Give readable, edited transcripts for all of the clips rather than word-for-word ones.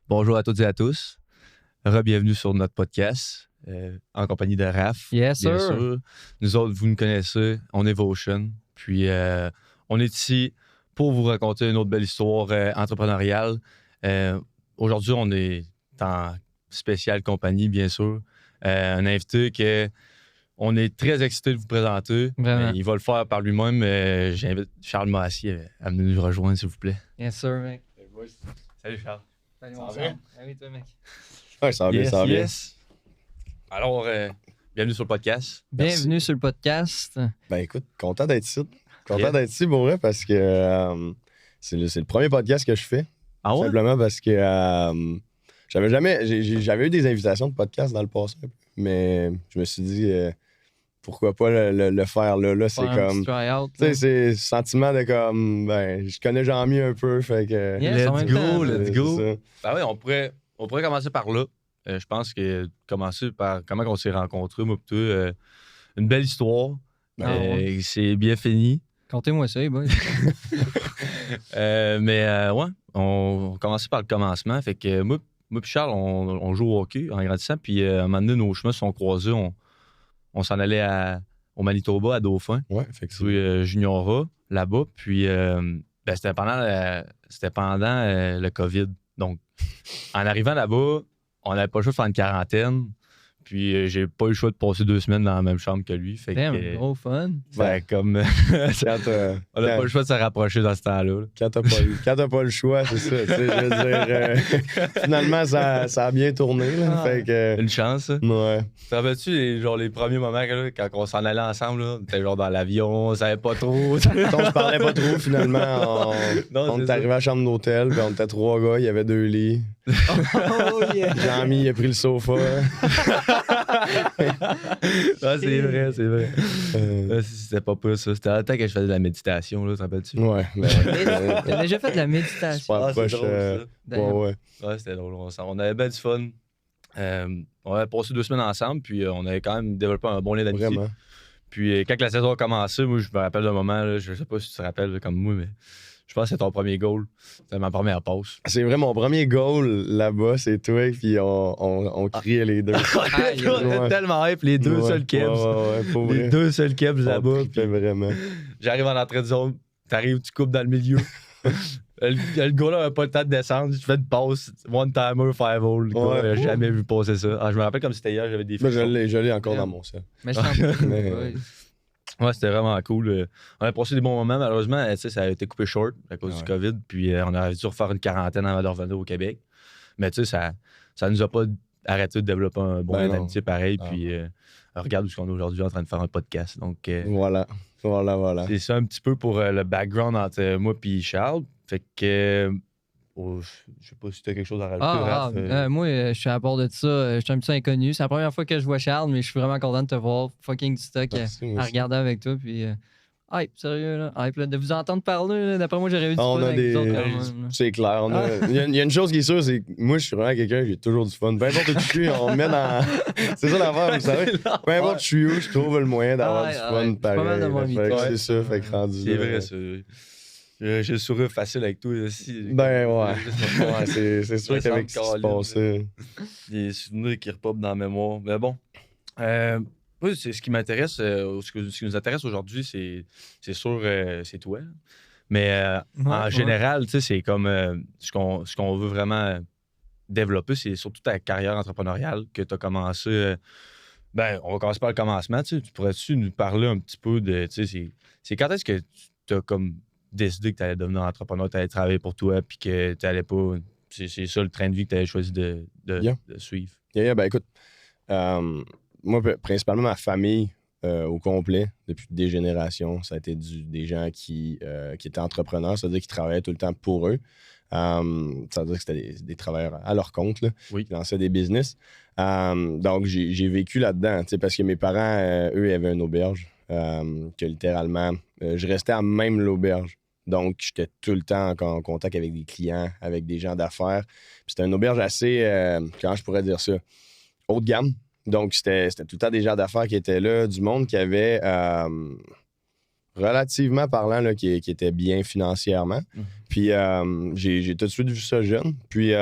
Bonjour à toutes et à tous. Bienvenue sur notre podcast en compagnie de Raph. Yes, bien sir. sûr. Nous autres, vous nous connaissez, on est Votion. Puis on est ici pour vous raconter une autre belle histoire entrepreneuriale. Aujourd'hui, on est en spéciale compagnie, bien sûr. Un invité que on est très excité de vous présenter. Vraiment. Il va le faire par lui-même. J'invite Charles Massier à venir nous rejoindre, s'il vous plaît. Yes, sir, mec. Salut Charles. Salut, Ça mon va sang. bien? Ah oui, toi, mec. Ouais, ça va bien, Yes, ça va bien. yes. Alors, bienvenue sur le podcast. Bienvenue sur le podcast. Ben écoute, content d'être ici. Content Yeah. d'être ici pour vrai parce que c'est le premier podcast que je fais. Ah ouais? Simplement parce que j'avais eu des invitations de podcast dans le passé, mais je me suis dit pourquoi pas le faire là. Là, c'est Faire un comme. petit try-out. Tu sais, c'est ce sentiment de comme. Ben, je connais Jean-Mi un peu, fait que. Yes, en Let's même temps. go, let's c'est go. ça. Ben oui, on pourrait commencer par là. Je pense que commencer par comment on s'est rencontrés, moi, plutôt. Une belle histoire. Ah ouais. C'est bien fini. Contez-moi ça, les boys. Ouais, on commençait par le commencement. Fait que moi puis Charles, on joue au hockey en grandissant. Puis à un moment donné, nos chemins se sont croisés. On s'en allait au Manitoba, à Dauphin, Ouais, fait que c'est. jouer Junior A là-bas. Puis c'était pendant le COVID. Donc, en arrivant là-bas, on n'avait pas le choix de faire une quarantaine. Puis j'ai pas eu le choix de passer 2 semaines dans la même chambre que lui. Fait Damn, que, gros fun. ben, comme Quand on n'a pas le choix de se rapprocher dans ce temps-là. Quand t'as pas le choix, c'est ça. Tu sais, je veux dire, finalement, ça a bien tourné. Là, Ah. fait que. Une chance, ça. Ouais. Te rappelles-tu les premiers moments là, quand on s'en allait ensemble, là, on était genre dans l'avion, on savait pas trop. On se parlait pas trop, finalement. Non, On c'est est ça. arrivé à la chambre d'hôtel, puis on était 3 gars, il y avait 2 lits. Oh yeah. Jean-Mi, il a pris le sofa. Ah, c'est vrai, c'est vrai. Euh, C'était pas pire, ça. C'était à temps que je faisais de la méditation, là, te rappelles-tu? ouais, ben, T'as déjà fait de la méditation. super Ah, c'est proche. drôle, ça. Damn. Ouais. Ouais, c'était drôle. On avait bien du fun. On avait passé 2 semaines ensemble, puis on avait quand même développé un bon lien d'amitié. Vraiment. Puis quand la saison a commencé, moi, je me rappelle d'un moment, là, je sais pas si tu te rappelles là, comme moi, mais je pense que c'est ton premier goal. C'était ma première passe. C'est vrai, mon premier goal là-bas, c'est toi, puis on criait les deux. Aïe, On était ouais. tellement hype, les deux Ouais, seuls Kebs. ouais, pour Les vrai. 2 seuls Kebs là-bas. On trippait vraiment. J'arrive en entrée de zone, t'arrives, tu coupes dans le milieu. le gars-là n'a pas le temps de descendre. Je fais une passe, one-timer, 5-hole. Le gars, Ouais. j'ai jamais vu passer ça. Ah, je me rappelle comme c'était hier, j'avais des Mais frissons. je l'ai encore dans mon set. Mais je t'en Mais- prie. Ouais, c'était vraiment cool. On a passé des bons moments. Malheureusement, tu sais, ça a été coupé short à cause Ouais. du COVID. Puis on aurait dû refaire une quarantaine avant de revenir au Québec. Mais tu sais, ça nous a pas arrêté de développer un bon Ben lien non. d'amitié pareil. Ah. Puis regarde où on est aujourd'hui en train de faire un podcast. Donc, Voilà. c'est ça un petit peu pour le background entre moi et Charles. Fait que, je sais pas si tu as quelque chose à rajouter, Raph. Moi, je suis à bord de ça. Je suis un petit inconnu. C'est la première fois que je vois Charles, mais je suis vraiment content de te voir. Fucking du stock Merci, moi à aussi. regarder avec toi. Puis, hype, sérieux, là. Hype, là. De vous entendre parler, là, d'après moi, j'aurais eu du On fun a avec des. vous autres, quand même, là. C'est clair. Il y a une chose qui est sûre, c'est que moi, je suis vraiment quelqu'un, j'ai toujours du fun. Peu importe où je suis, on me met dans. C'est ça l'affaire, vous savez. Peu importe où je suis où, je trouve le moyen d'avoir Ouais, du ouais, fun c'est pas mal de pareil. mon Fait que mytho. c'est ça, fait que rendu C'est là, vrai, ça. J'ai le sourire facile avec toi aussi. Ben ouais. Ouais, c'est sûr Ça qu'avec ce qui se semble passait. Des souvenirs qui repopent dans la mémoire. Mais bon. Moi, c'est ce qui m'intéresse, ce qui nous intéresse aujourd'hui, c'est sûr, c'est toi. Mais en Ouais. général, tu sais, c'est comme ce qu'on veut vraiment développer, c'est surtout ta carrière entrepreneuriale que tu as commencé. Ben, on va commencer par le commencement. Tu sais. Tu pourrais-tu nous parler un petit peu de. Tu sais, c'est quand est-ce que tu as comme décidé que tu allais devenir entrepreneur, tu allais travailler pour toi, puis que tu allais pas. C'est ça le train de vie que tu avais choisi de suivre. Yeah, ben écoute, moi, principalement ma famille au complet, depuis des générations, ça a été des gens qui étaient entrepreneurs, c'est-à-dire qui travaillaient tout le temps pour eux. Ça veut dire que c'était des travailleurs à leur compte, là, Oui. qui lançaient des business. Donc, j'ai vécu là-dedans, tu sais, parce que mes parents, eux, avaient une auberge, que littéralement, je restais à même l'auberge. Donc, j'étais tout le temps en contact avec des clients, avec des gens d'affaires. Puis c'était une auberge assez, comment je pourrais dire ça, haut de gamme. Donc, c'était tout le temps des gens d'affaires qui étaient là, du monde qui avait, relativement parlant, là, qui était bien financièrement. Mhm. Puis, j'ai tout de suite vu ça jeune. Puis,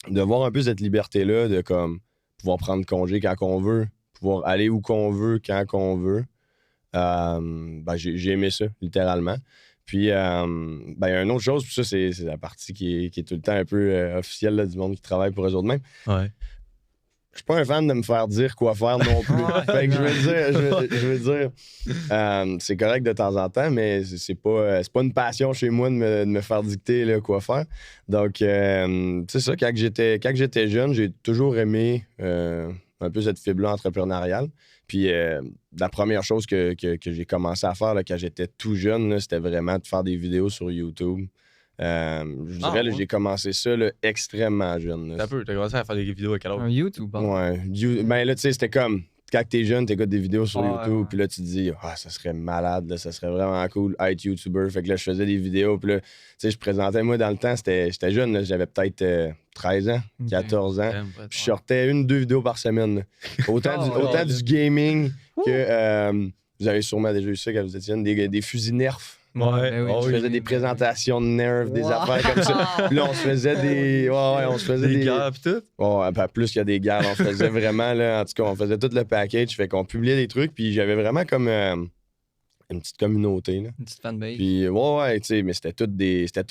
voir un peu cette liberté-là de comme pouvoir prendre congé quand on veut, pouvoir aller où qu'on veut, quand qu'on veut. Ben, j'ai aimé ça, littéralement. Puis, ben, il y a une autre chose, puis ça, c'est la partie qui est tout le temps un peu officielle là, du monde qui travaille pour eux autres mêmes. Ouais. Je suis pas un fan de me faire dire quoi faire non plus. Fait que je veux dire, c'est correct de temps en temps, mais c'est pas une passion chez moi de me faire dicter là, quoi faire. Donc, c'est ça, quand j'étais jeune, j'ai toujours aimé un peu cette fibre-là entrepreneuriale. Puis, la première chose que j'ai commencé à faire là, quand j'étais tout jeune, là, c'était vraiment de faire des vidéos sur YouTube. Je dirais, là, j'ai commencé ça là, extrêmement jeune. T'as commencé à faire des vidéos à quel âge? Un YouTube, bon. Ouais. Ben là, tu sais, c'était comme quand t'es jeune, t'écoutes des vidéos sur YouTube, ouais. puis là, tu te dis, ah, ça serait malade, là, ça serait vraiment cool, être YouTuber. Fait que là, je faisais des vidéos, puis là, tu sais, je présentais, moi, dans le temps, j'étais jeune, là, j'avais peut-être 13 ans, 14 ans. Puis je sortais 1-2 vidéos par semaine. Là. Autant du gaming que, vous avez sûrement déjà eu ça quand vous étiez jeune, des fusils Nerf. Ouais. Ben oui. Je faisais des présentations de Nerf, des affaires comme ça. Puis là, on se faisait des. Ouais, on se faisait des guerres pis tout? Ouais, ben, plus qu'il y a des guerres, on se faisait vraiment, là. En tout cas, on faisait tout le package. Fait qu'on publiait des trucs, puis j'avais vraiment comme une petite communauté, là. Une petite fanbase. Puis, ouais, tu sais, mais c'était tous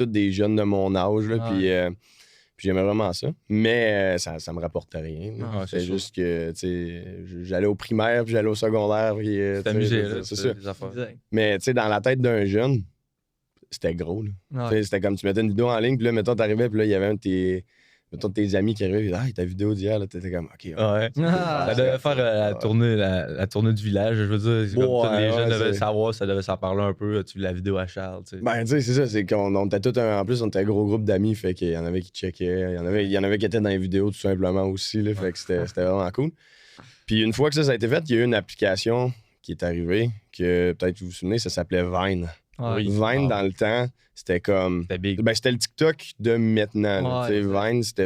des jeunes de mon âge, là. Puis j'aimais vraiment ça. Mais ça me rapportait rien. Ah, c'est sûr. juste que, tu sais, j'allais au primaire, puis j'allais au secondaire. Puis, T'amusais, là. c'est ça. Des affaires. Exact. Mais, tu sais, dans la tête d'un jeune, c'était gros, là. Ouais. Tu sais, c'était comme tu mettais une vidéo en ligne, puis là, mettons, t'arrivais, puis là, il y avait un de tes amis qui arrivait, puis ah, ta vidéo d'hier, là, t'étais comme, OK. Ouais. Ah, Ça devait faire la tournée du village. Je veux dire, c'est comme tous les jeunes devaient le savoir, ça devait s'en parler un peu. Tu la vidéo à Charles, tu sais. Ben, tu sais, c'est ça, c'est qu'on était tous en plus, on était un gros groupe d'amis, fait qu'il y en avait qui checkaient, il y en avait qui étaient dans les vidéos tout simplement aussi, là, fait que c'était vraiment cool. Puis une fois que ça a été fait, il y a eu une application qui est arrivée, que peut-être vous vous souvenez, ça s'appelait Vine. Ouais. Vine, dans le temps, c'était comme. C'était big. Ben, c'était le TikTok de maintenant. là. Ouais, Tu sais, Vine, c'était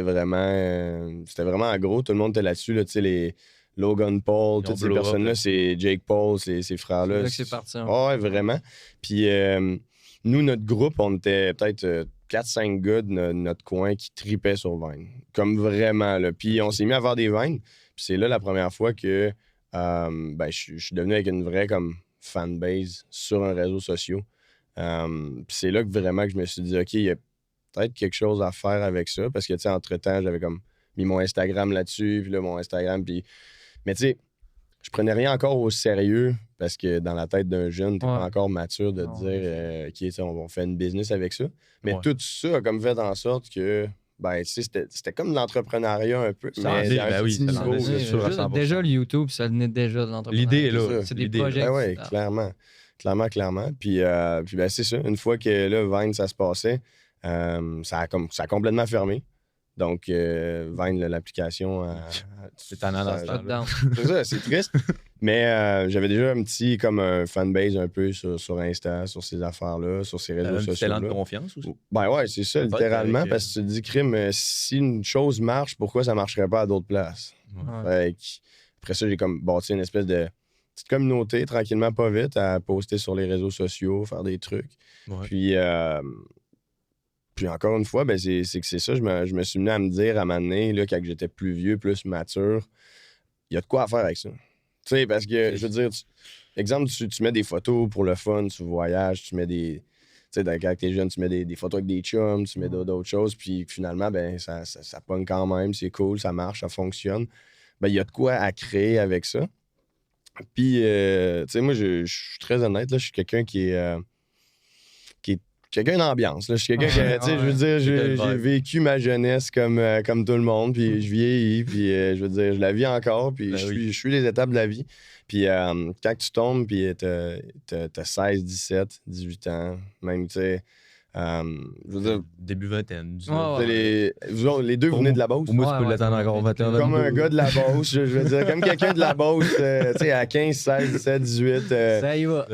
vraiment gros. Tout le monde était là-dessus. Là, tu sais, les Logan Paul, toutes ces blow up, personnes-là, là. c'est Jake Paul, ces frères-là. C'est là que c'est parti. Hein. Ouais, vraiment. Puis nous, notre groupe, on était peut-être 4-5 gars de notre coin qui tripaient sur Vine. Comme vraiment. Là. Puis on s'est mis à faire des Vines. Puis c'est là la première fois que ben, je suis devenu avec une vraie comme fanbase sur un réseau social. Puis c'est là que vraiment que je me suis dit, OK, il y a peut-être quelque chose à faire avec ça. Parce que, tu sais, entre-temps, j'avais comme mis mon Instagram là-dessus, puis là, mon Instagram, puis... Mais tu sais, je prenais rien encore au sérieux parce que dans la tête d'un jeune, t'es pas encore mature de te dire, OK, tu sais, on fait une business avec ça. Mais tout ça a comme fait en sorte que, ben, tu sais, c'était comme de l'entrepreneuriat un peu. Ça en est, ben oui, ça en est, c'est sûr, à 100%. Déjà, le YouTube, ça venait déjà de l'entreprise. L'idée est là. C'est des projets. Ben oui, clairement. Puis ben, c'est ça. Une fois que là, Vine, ça se passait, ça a complètement fermé. Donc, Vine, l'application... C'est tannant dans ce temps-là. C'est ça, c'est triste. Mais j'avais déjà un petit, comme un fanbase un peu sur Insta, sur ces affaires-là, sur ces réseaux sociaux. C'est de confiance aussi. Ben ouais, c'est ça, littéralement, avec, parce que tu te dis, crime, si une chose marche, pourquoi ça marcherait pas à d'autres places? Ouais. Après ça, j'ai comme bâti une espèce de petite communauté, tranquillement, pas vite, à poster sur les réseaux sociaux, faire des trucs. Ouais. Puis encore une fois, ben c'est ça, je me suis mené à me dire à un moment donné, là, quand j'étais plus vieux, plus mature, il y a de quoi à faire avec ça. Tu sais, parce que, je veux dire, exemple, tu mets des photos pour le fun, tu voyages, tu mets des... Tu sais, quand t'es jeune, tu mets des photos avec des chums, tu mets d'autres choses, puis finalement, ben ça pogne quand même, c'est cool, ça marche, ça fonctionne. Ben, il y a de quoi à créer avec ça. Puis, tu sais, moi, je suis très honnête, là, je suis quelqu'un qui est quelqu'un d'ambiance. Je suis quelqu'un qui, tu sais, je veux dire, j'ai vécu ma jeunesse comme tout le monde, puis je vieillis, puis je veux dire, je la vis encore, puis je suis les étapes de la vie. Puis quand tu tombes, puis t'as 16, 17, 18 ans, même, tu sais, je veux dire... Début vingtaine. Les deux, vous venez de la Beauce? Moi, tu peux l'attendre encore 21. Comme un gars de la Beauce, je veux dire, comme quelqu'un de la Beauce, tu sais, à 15, 16, 17, 18... ça y va,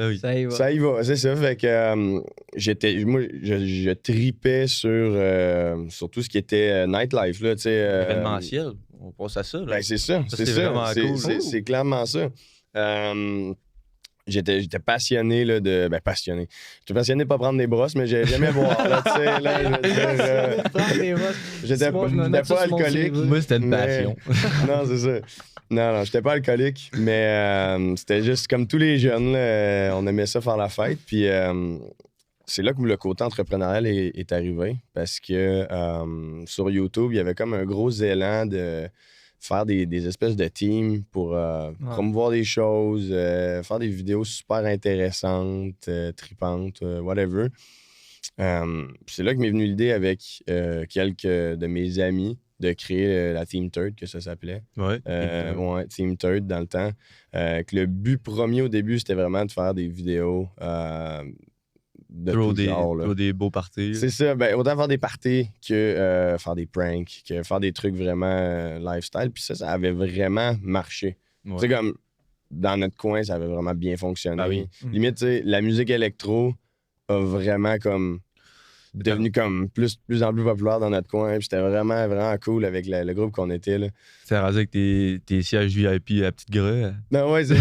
ça y va, c'est ça. Fait que moi, je tripais sur tout ce qui était nightlife, là, tu sais. Événementiel, on passe à ça, là. Ben, c'est ça, c'est vraiment cool. C'est clairement ça. j'étais passionné là, de. Ben, passionné. J'étais passionné de pas prendre des brosses, mais j'aimais boire. Là, tu sais, là, je veux dire, j'étais pas alcoolique. Moi, c'était une passion. Non, c'est ça. Non, j'étais pas alcoolique, mais c'était juste comme tous les jeunes. Là, on aimait ça faire la fête. Puis c'est là que le côté entrepreneurial est arrivé parce que sur YouTube, il y avait comme un gros élan de faire des espèces de teams pour promouvoir des choses, faire des vidéos super intéressantes, tripantes, whatever. C'est là que m'est venue l'idée avec quelques de mes amis de créer la Team Third, que ça s'appelait. Ouais. Ouais, Team Third dans le temps. Que le but premier au début, c'était vraiment de faire des vidéos de tout genre. Là. Des beaux parties. C'est ça, ben, autant faire des parties que faire des pranks, que faire des trucs vraiment lifestyle. Puis ça avait vraiment marché. Ouais. Tu sais, comme dans notre coin, ça avait vraiment bien fonctionné. Ah oui. Limite, tu sais, la musique électro a vraiment comme devenu comme plus en plus populaire dans notre coin. Puis c'était vraiment, vraiment cool avec le groupe qu'on était. Là. C'est rasé avec tes sièges VIP à la petite grue. Non, ouais, c'est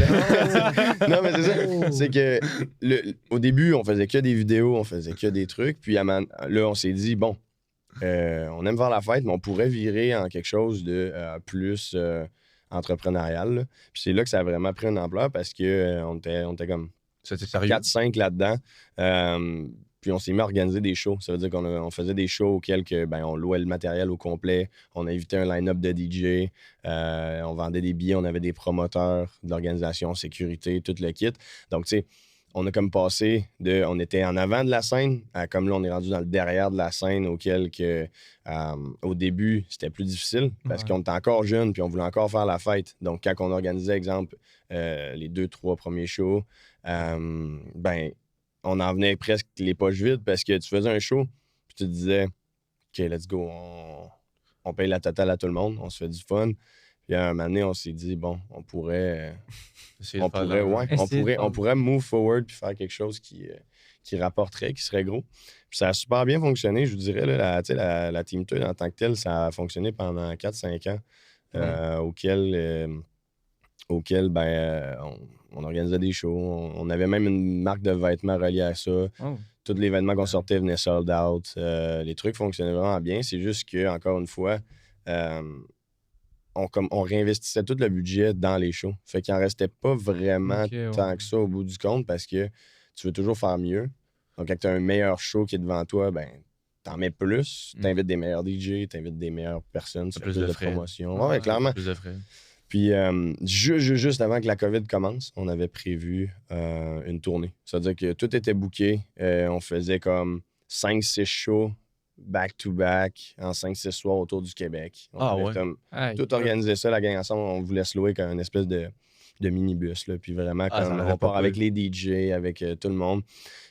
non, mais c'est ça. C'est que au début, on faisait que des vidéos, on faisait que des trucs. Puis là, on s'est dit, bon, on aime faire la fête, mais on pourrait virer en quelque chose de plus entrepreneurial. Là. Puis c'est là que ça a vraiment pris une ampleur parce que on était comme C'était sérieux. 4-5 là-dedans. Puis on s'est mis à organiser des shows. Ça veut dire qu'on faisait des shows auxquels on louait le matériel au complet. On invitait un line-up de DJ. On vendait des billets. On avait des promoteurs de l'organisation, sécurité, tout le kit. Donc, tu sais, on a comme passé on était en avant de la scène, comme là, on est rendu dans le derrière de la scène, auquel au début, c'était plus difficile parce qu'on était encore jeunes puis on voulait encore faire la fête. Donc, quand on organisait, exemple, les 2-3 premiers shows, on en venait presque les poches vides parce que tu faisais un show puis tu te disais OK, let's go, on paye la totale à tout le monde, on se fait du fun. Puis à un moment donné, on s'est dit bon, on pourrait move forward puis faire quelque chose qui rapporterait, qui serait gros. Puis ça a super bien fonctionné, je vous dirais. Là, la Team Third en tant que telle, ça a fonctionné pendant 4-5 ans, auquel on organisait des shows. On avait même une marque de vêtements reliée à ça. Oh. Tous les vêtements qu'on sortait venaient sold out. Les trucs fonctionnaient vraiment bien. C'est juste que, encore une fois, on réinvestissait tout le budget dans les shows. Fait qu'il en restait pas vraiment tant que ça au bout du compte parce que tu veux toujours faire mieux. Donc, quand tu as un meilleur show qui est devant toi, t'en mets plus. T'invites des meilleurs DJ, t'invites des meilleures personnes, c'est plus de promotion. Ouais, clairement. Plus de frais. Puis, juste avant que la COVID commence, on avait prévu une tournée. C'est-à-dire que tout était booké. On faisait comme 5-6 shows back-to-back en 5-6 soirs autour du Québec. On avait tout organisé ça, la gang ensemble. On voulait se louer comme une espèce de minibus. Là, puis vraiment, comme on part avec les DJ, avec tout le monde.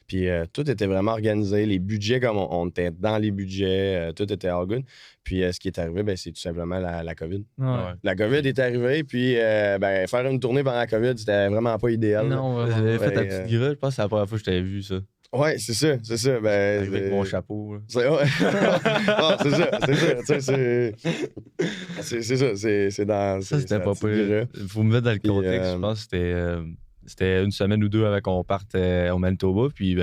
Puis tout était vraiment organisé. Les budgets, comme on était dans les budgets, tout était all good. Puis ce qui est arrivé, c'est tout simplement la COVID. Ouais. La COVID est arrivée, puis faire une tournée pendant la COVID, c'était vraiment pas idéal. Non, Vous avez fait ta petite grue, je pense que c'est la première fois que je t'avais vu ça. Ouais, c'est ça. Avec mon chapeau. Là. C'est ça. C'est dans. Ça, c'était pas pire. Faut me mettre dans le contexte. Je pense que c'était une semaine ou deux avant qu'on parte au Manitoba. Puis,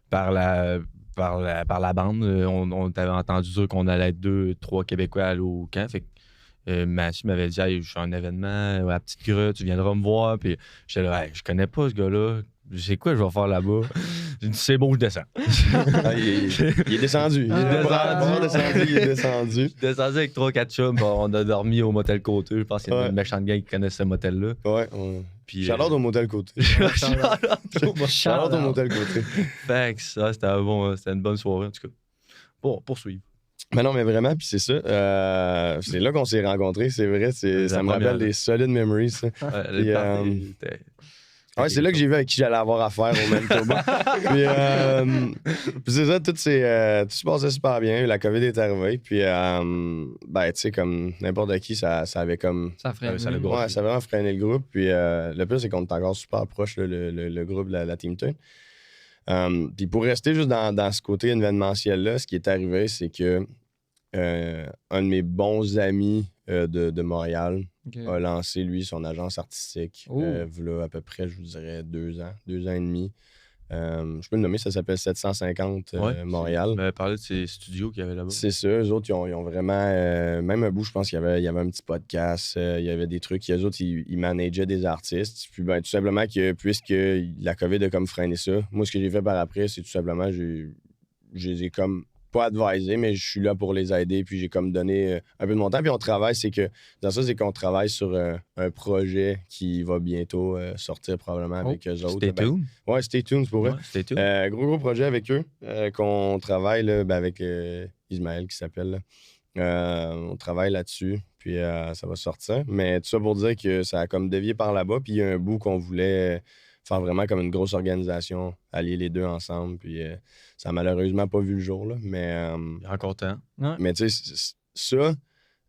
par la bande, on avait entendu dire qu'on allait être 2-3 Québécois à aller au camp. Fait que Mathieu m'avait dit hey, je suis à un événement à la petite grue, tu viendras me voir. Puis j'étais là, hey, je connais pas ce gars-là. Je sais quoi je vais faire là-bas. J'ai dit c'est bon, je descends. Il est descendu. Il est descendu. Je suis descendu avec 3-4 chums. On a dormi au motel Côté. Je pense qu'il y a une méchante gang qui connaît ce motel-là. Ouais. Shout-out au motel Côté. Shout-out au motel Côté. Fait que ça, c'était une bonne soirée en tout cas. Bon, poursuivre. Mais non, mais vraiment, puis c'est ça. C'est là qu'on s'est rencontrés, c'est vrai. Ça me rappelle des solides memories. Ça. Ouais, c'est là que j'ai vu avec qui j'allais avoir affaire au Manitoba. Puis c'est ça, tout se passait super bien. La COVID est arrivée. Puis, tu sais, comme n'importe qui, ça avait comme. Ça freiné. Ça a vraiment freiné le groupe. Puis le pire, c'est qu'on est encore super proche, là, le groupe de la Team Turn. Puis pour rester juste dans ce côté événementiel-là, ce qui est arrivé, c'est que un de mes bons amis de Montréal Ok. a lancé, lui, son agence artistique. Oh. V'là à peu près, je vous dirais, 2 ans et demi. Je peux le nommer, ça s'appelle 750 Montréal. Tu m'avais parlé de ces studios qu'il y avait là-bas. C'est ça, eux autres, ils ont vraiment. Même un bout, je pense qu'il y avait un petit podcast, il y avait des trucs. Eux autres, ils manageaient des artistes. Puis, ben, tout simplement, puisque la COVID a comme freiné ça, moi, ce que j'ai fait par après, c'est tout simplement, je les ai comme pas advisés, mais je suis là pour les aider. Puis, j'ai comme donné un peu de mon temps. Puis, on travaille, c'est qu'on travaille sur un projet qui va bientôt sortir probablement avec eux autres. Stay tuned. Ouais, stay tuned, c'est pour vrai. Ouais, stay tuned. Gros projet avec eux qu'on travaille là, avec Ismaël qui s'appelle. On travaille là-dessus, puis ça va sortir. Mais tout ça pour dire que ça a comme dévié par là-bas, puis il y a un bout qu'on voulait faire vraiment comme une grosse organisation, allier les deux ensemble, puis ça a malheureusement pas vu le jour, là, mais Il y a encore temps. mais tu sais, ça,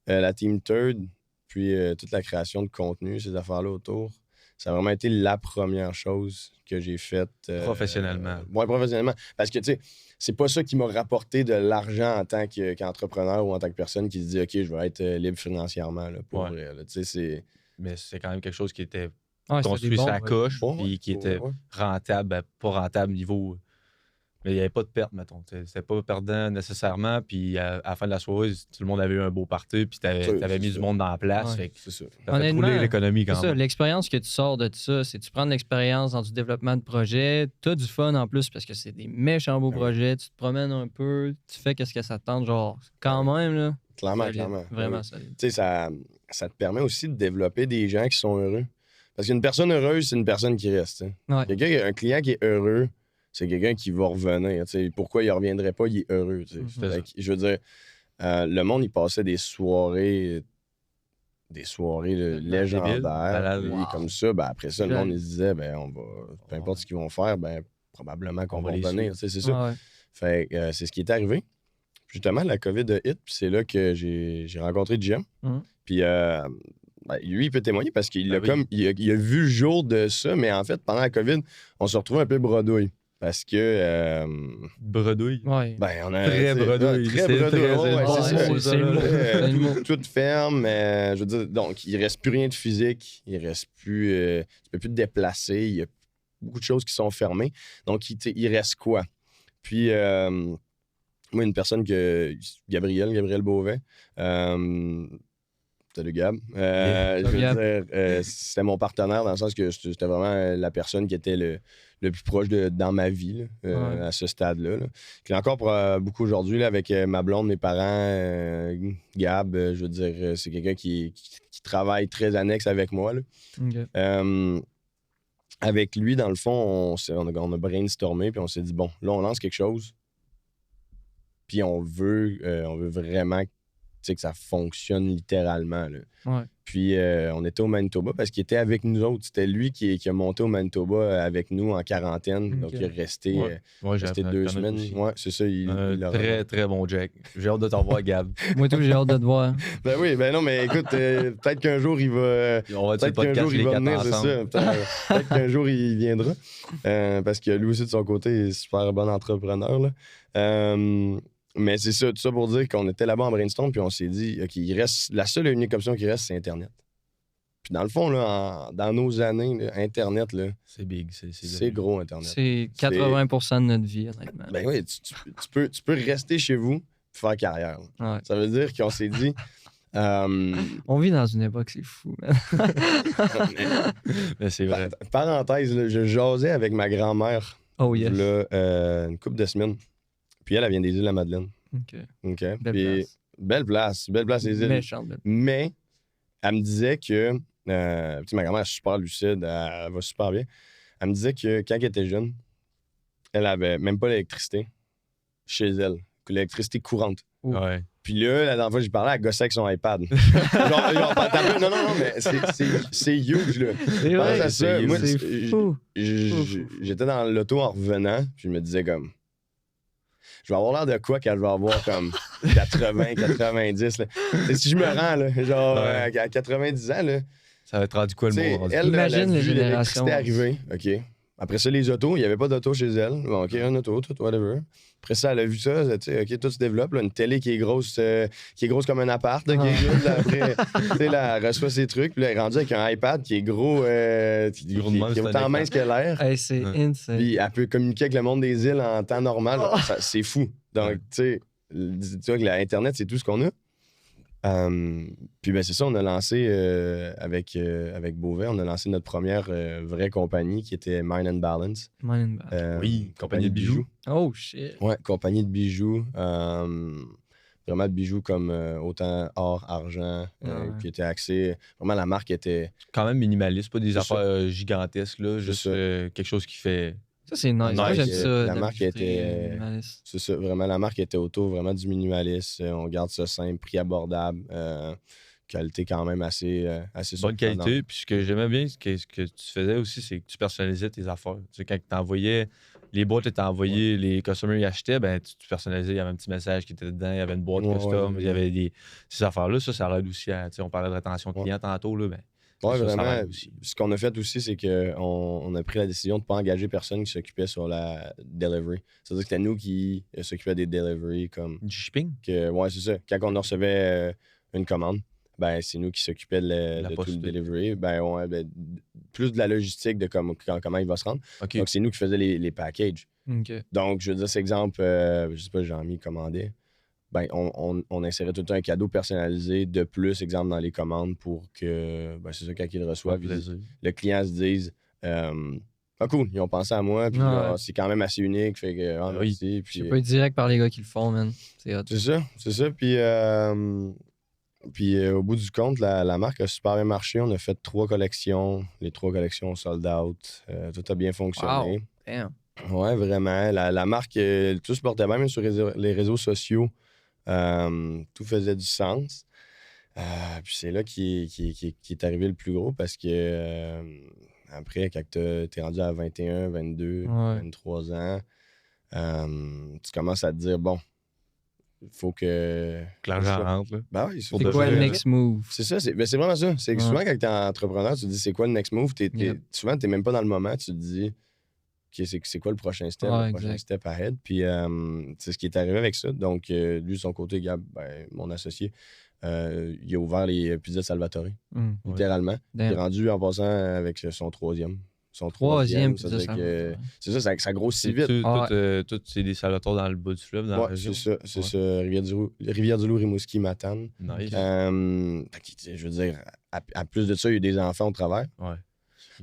la Team Third, puis toute la création de contenu, ces affaires-là autour, ça a vraiment été la première chose que j'ai faite. Professionnellement. Ouais, professionnellement. Parce que, tu sais, c'est pas ça qui m'a rapporté de l'argent en tant qu'entrepreneur ou en tant que personne qui se dit, OK, je vais être libre financièrement, là, pour Ouais. vrai. Là. Tu sais, c'est. Mais c'est quand même quelque chose qui était Ouais, c'était construit des bons, sa ouais. coche, Ouais, puis qui était ouais. rentable, ben, pas rentable niveau. Mais il n'y avait pas de perte, mettons. C'était pas perdant nécessairement. Puis à la fin de la soirée, tout le monde avait eu un beau party, puis t'avais C'est mis ça. du monde dans la place. Ouais. Fait que C'est ça. ça fait Honnêtement, rouler l'économie C'est quand ça, même. l'expérience que tu sors de ça, c'est tu prends de l'expérience dans du développement de projet, tu as du fun en plus parce que c'est des méchants beaux Ouais. projets, tu te promènes un peu, tu fais qu'est-ce que ça te tente, genre, quand même, là. Clairement, solide, clairement. Vraiment Oui. solide. Tu sais, ça te permet aussi de développer des gens qui sont heureux. Parce qu'une personne heureuse, c'est une personne qui reste. Hein. Ouais. Un client qui est heureux, c'est quelqu'un qui va revenir. Tu sais, pourquoi il ne reviendrait pas, il est heureux. Tu sais. Mhm. Fait que, je veux dire, le monde, il passait des soirées légendaires. malade. Puis Wow. comme ça, ben, après ça, le Jeune. monde, il se disait, ben, peu importe ce qu'ils vont faire, ben, probablement qu'on On va va les revenir. Tu sais, c'est ça. Ouais, ouais. Fait que, c'est ce qui est arrivé. Justement, la COVID a hit, puis c'est là que j'ai rencontré Jim. Mhm. Puis ben, lui, il peut témoigner parce qu'il Ben a oui. comme il a vu le jour de ça, mais en fait, pendant la COVID, on se retrouvait un peu bredouille. Parce que Bredouille. Ouais. ben, on a Très bredouille. Très C'est bredouille. très- Ouais, ouais, c'est ça. c'est le mot. C'est le mot. Tout ferme. Je veux dire, donc, il reste plus rien de physique. Il reste plus. Tu peux plus te déplacer. Il y a beaucoup de choses qui sont fermées. Donc, il reste quoi? Puis, moi, une personne Gabriel Beauvais. Salut Gab. Je veux Gab. dire, c'était mon partenaire dans le sens que c'était vraiment la personne qui était le plus proche dans ma vie là, Ouais. à ce stade-là. Là. Qui est encore pour, beaucoup aujourd'hui là, avec ma blonde, mes parents, Gab. Je veux dire, c'est quelqu'un qui travaille très annexe avec moi. Là. Ok. Avec lui, dans le fond, on a brainstormé puis on s'est dit, bon, là, on lance quelque chose. Puis on veut vraiment que ça fonctionne littéralement. Là. Ouais. Puis on était au Manitoba parce qu'il était avec nous autres. C'était lui qui a monté au Manitoba avec nous en quarantaine. Donc Ok. il est resté, Ouais. Ouais, j'ai resté appris 2 à connaître semaines. aussi. Ouais, c'est ça. Un il a- très, très bon Jack. J'ai hâte de te revoir, Gab. Moi, tout, j'ai hâte de te voir. Ben oui, ben non, mais écoute, peut-être qu'un jour il va. On va être sur le Peut-être qu'un podcast jour il les va quatre venir, c'est ensemble. ça. Peut-être qu'un jour il viendra. Parce que lui aussi, de son côté, il est super bon entrepreneur. Là. Mais c'est ça, tout ça pour dire qu'on était là-bas en brainstorm, puis on s'est dit, OK, la seule et unique option qui reste, c'est Internet. Puis dans le fond, là, dans nos années, là, Internet, là, C'est big. c'est gros, Internet. C'est 80% de notre vie, honnêtement. Ben oui, tu peux rester chez vous et faire carrière. Là. Ouais. Ça veut dire qu'on s'est dit... On vit dans une époque, c'est fou, man. Mais c'est vrai. parenthèse, là, je jasais avec ma grand-mère Oh yes. là, une couple de semaines. Puis elle vient des îles-de-la-Madeleine. Ok. OK? Belle Puis, place. belle place les îles. Méchante belle. Mais elle me disait que... tu sais, ma grand-mère est super lucide, elle va super bien. Elle me disait que quand elle était jeune, elle avait même pas l'électricité chez elle. L'électricité courante. Ouh. Ouais. Puis là, la dernière fois que j'ai parlé, elle gossait avec son iPad. Non, mais c'est huge, là. C'est Pense vrai. à ça. Moi, C'est fou. j'étais dans l'auto en revenant, puis je me disais comme... Je vais avoir l'air de quoi quand je vais avoir comme 80, 90, là. Et si je me rends, là, genre Ouais. à 90 ans, là, Ça va être rendu quoi le tu sais, mot rendu? elle, Imagine elle a les vu générations. l'électricité arriver, OK? Après ça, les autos, il n'y avait pas d'auto chez elle. Bon, OK, un auto, tout, whatever. Après ça, elle a vu ça, tu sais, OK, tout se développe. Là, une télé qui est grosse comme un appart. Là, qui est juste, là, après, tu sais, là, elle reçoit ses trucs. Puis là, elle est rendue avec un iPad qui est gros, qui est autant mince que l'air. Hey, c'est insane. Puis elle peut communiquer avec le monde des îles en temps normal. C'est fou. Donc, tu vois que l'Internet, c'est tout ce qu'on a. Puis ben c'est ça, on a lancé avec Beauvais, on a lancé notre première vraie compagnie qui était Mind and Balance. Mind and Balance. Oui, compagnie de bijoux. Oh shit. Ouais, compagnie de bijoux. Vraiment de bijoux comme autant or, argent, qui était axé. Vraiment, la marque était. Quand même minimaliste, pas des C'est affaires gigantesques, là, juste quelque chose qui fait. Ça, c'est nice. Moi, j'aime ça. La marque était. minimaliste. C'est ça, vraiment, la marque était autour vraiment du minimaliste. On garde ça simple, prix abordable. Qualité quand même assez bonne qualité. Puis ce que j'aimais bien, ce que tu faisais aussi, c'est que tu personnalisais tes affaires. Tu sais, quand tu envoyais, les boîtes étaient envoyées, les customers y achetaient, ben, tu personnalisais, il y avait un petit message qui était dedans, il y avait une boîte custom, il y avait ces affaires-là. Ça aide aussi à, tu sais, on parlait de rétention de clients tantôt, là, ben, ouais, ça, vraiment. ça aide aussi. Ce qu'on a fait aussi, c'est qu'on a pris la décision de ne pas engager personne qui s'occupait sur la delivery. C'est-à-dire que c'était nous qui s'occupions des deliveries. Comme Du shipping? Ouais, c'est ça. Quand on recevait une commande, ben, c'est nous qui s'occupions de tout le delivery. Ben, plus de la logistique de comment il va se rendre. Okay. Donc, c'est nous qui faisions les packages. Okay. Donc, je veux dire, cet exemple, je sais pas, Jean-Mi commandait. Ben, on insérait tout le temps un cadeau personnalisé de plus, exemple, dans les commandes pour que, ben, c'est ça, quand ils le reçoivent, le client se dise ah, cool, ils ont pensé à moi, puis c'est quand même assez unique. Fait que, merci. Puis, tu peux être direct par les gars qui le font, man. C'est hot. C'est ça. Puis, au bout du compte, la marque a super bien marché. On a fait 3 collections. Les 3 collections sold out. Tout a bien fonctionné. Wow. Damn. Ouais, vraiment. La marque, tout se portait bien, même sur les réseaux sociaux. Tout faisait du sens. Puis c'est là qui est arrivé le plus gros parce que après, quand t'es rendu à 21, 22, 23 ans, tu commences à te dire, bon, il faut que l'argent rentre. Ben oui, c'est quoi le next move? C'est ça, c'est vraiment ça. C'est que souvent, quand t'es entrepreneur, tu te dis, c'est quoi le next move? Souvent, t'es même pas dans le moment, tu te dis, c'est quoi le prochain step, prochain step ahead. Puis c'est ce qui est arrivé avec ça. Donc, lui, de son côté, Gab, mon associé, il a ouvert les pizzas Salvatore, littéralement. Il est rendu en passant avec son troisième. Son troisième pizza Salvatore. C'est ça, ça grossit vite. Tout, c'est des Salvatore dans le bas du fleuve, dans la région. C'est ça. Rivière-du-Loup, Rimouski, Matane. Nice. Je veux dire, à plus de ça, il y a eu des enfants au travers. Ouais.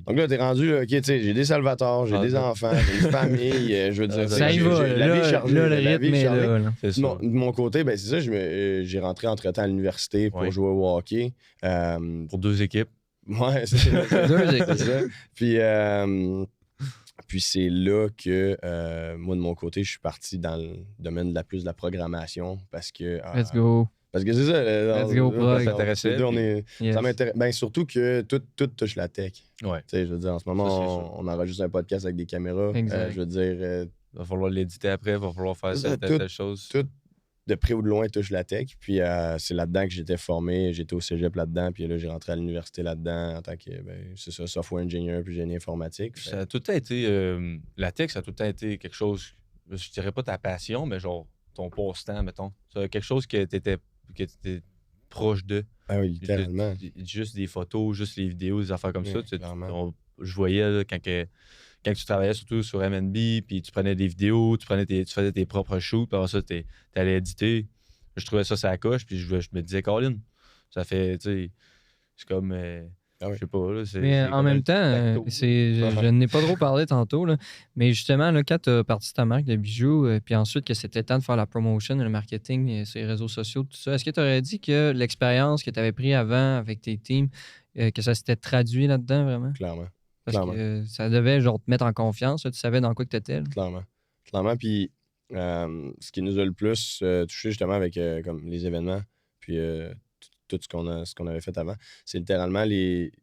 Donc là, t'es rendu, OK, tu sais, j'ai des Salvatore, j'ai des enfants, j'ai une famille, je veux dire... Ça y va, la vie chargée. Là, le rythme est là. De mon côté, ben c'est ça, j'ai rentré entre-temps à l'université pour jouer au hockey. Pour 2 équipes. Ouais, c'est ça. 2 équipes. C'est ça. Puis c'est là que, moi, de mon côté, je suis parti dans le domaine de la programmation parce que... Let's go. Parce que c'est ça. Let's go, ça t'intéressait. Ça m'intéresse. Ben, surtout que tout touche la tech. Ouais. Tu sais, je veux dire, en ce moment, on enregistre un podcast avec des caméras. Je veux dire. Il va falloir l'éditer après, il va falloir faire telle chose. Tout, de près ou de loin, touche la tech. Puis c'est là-dedans que j'étais formé. J'étais au cégep là-dedans. Puis là, j'ai rentré à l'université là-dedans en tant que, c'est ça, software engineer puis génie informatique. Ça a tout le temps été. La tech, ça a tout le temps été quelque chose. Je dirais pas ta passion, mais genre ton passe-temps, mettons. C'est quelque chose que t'étais proche de. Ah oui, littéralement. Juste des photos, juste les vidéos, des affaires comme ça. Je voyais là, quand tu travaillais surtout sur MNB, puis tu prenais des vidéos, tu faisais tes propres shoots, puis après ça, tu allais éditer. Je trouvais ça la coche, puis je me disais, Colin, ça fait, tu sais, c'est comme. Je sais pas. Là, mais en même temps, je n'ai pas trop parlé tantôt, là, mais justement, là, quand tu as parti ta marque de bijoux, puis ensuite que c'était temps de faire la promotion, le marketing sur les réseaux sociaux, tout ça, est-ce que tu aurais dit que l'expérience que tu avais prise avant avec tes teams, que ça s'était traduit là-dedans vraiment? Clairement. Parce que ça devait genre te mettre en confiance, là, tu savais dans quoi que tu étais. Clairement. Puis ce qui nous a le plus touché justement avec comme les événements, puis tout ce qu'on avait fait avant, c'est littéralement les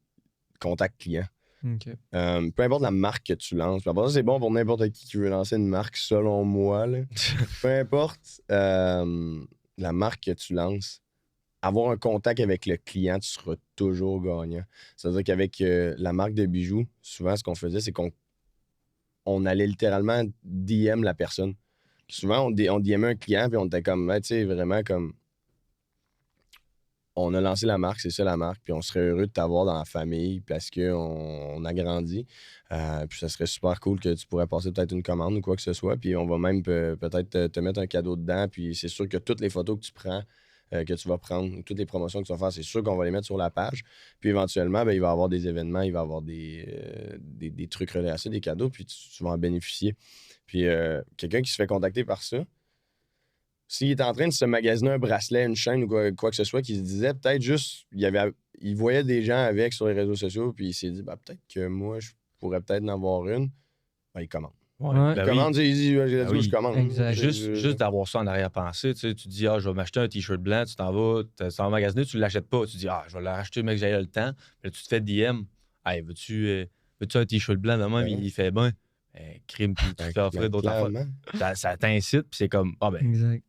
contacts clients. Okay. Peu importe la marque que tu lances, c'est bon pour n'importe qui veut lancer une marque, selon moi. Là. Peu importe la marque que tu lances, avoir un contact avec le client, tu seras toujours gagnant. C'est-à-dire qu'avec la marque de bijoux, souvent, ce qu'on faisait, c'est qu'on on allait littéralement DM la personne. Souvent, on DM un client, puis on était comme, tu sais, vraiment comme... On a lancé la marque, c'est ça la marque, puis on serait heureux de t'avoir dans la famille parce qu'on a grandi. Puis ça serait super cool que tu pourrais passer peut-être une commande ou quoi que ce soit, puis on va même peut-être te mettre un cadeau dedans, puis c'est sûr que toutes les photos que tu prends, que tu vas prendre, toutes les promotions que tu vas faire, c'est sûr qu'on va les mettre sur la page. Puis éventuellement, il va y avoir des événements, il va y avoir des trucs reliés à ça, des cadeaux, puis tu vas en bénéficier. Puis quelqu'un qui se fait contacter par ça, s'il est en train de se magasiner un bracelet, une chaîne ou quoi que ce soit, qui se disait peut-être juste, il voyait des gens avec sur les réseaux sociaux, puis il s'est dit, peut-être que moi, je pourrais peut-être en avoir une. Il commande. Ouais. Il commande, il dit, je commande. Exact. Juste d'avoir ça en arrière-pensée, tu te dis, je vais m'acheter un t-shirt blanc, tu t'en vas magasiner, tu ne l'achètes pas. Tu dis, je vais l'acheter, mec, j'ai le temps. Puis là, tu te fais DM. Hey, veux-tu un t-shirt blanc de même? Il fait bien. Crime, puis tu te fais offrir d'autres affaires. Ça t'incite, puis c'est comme,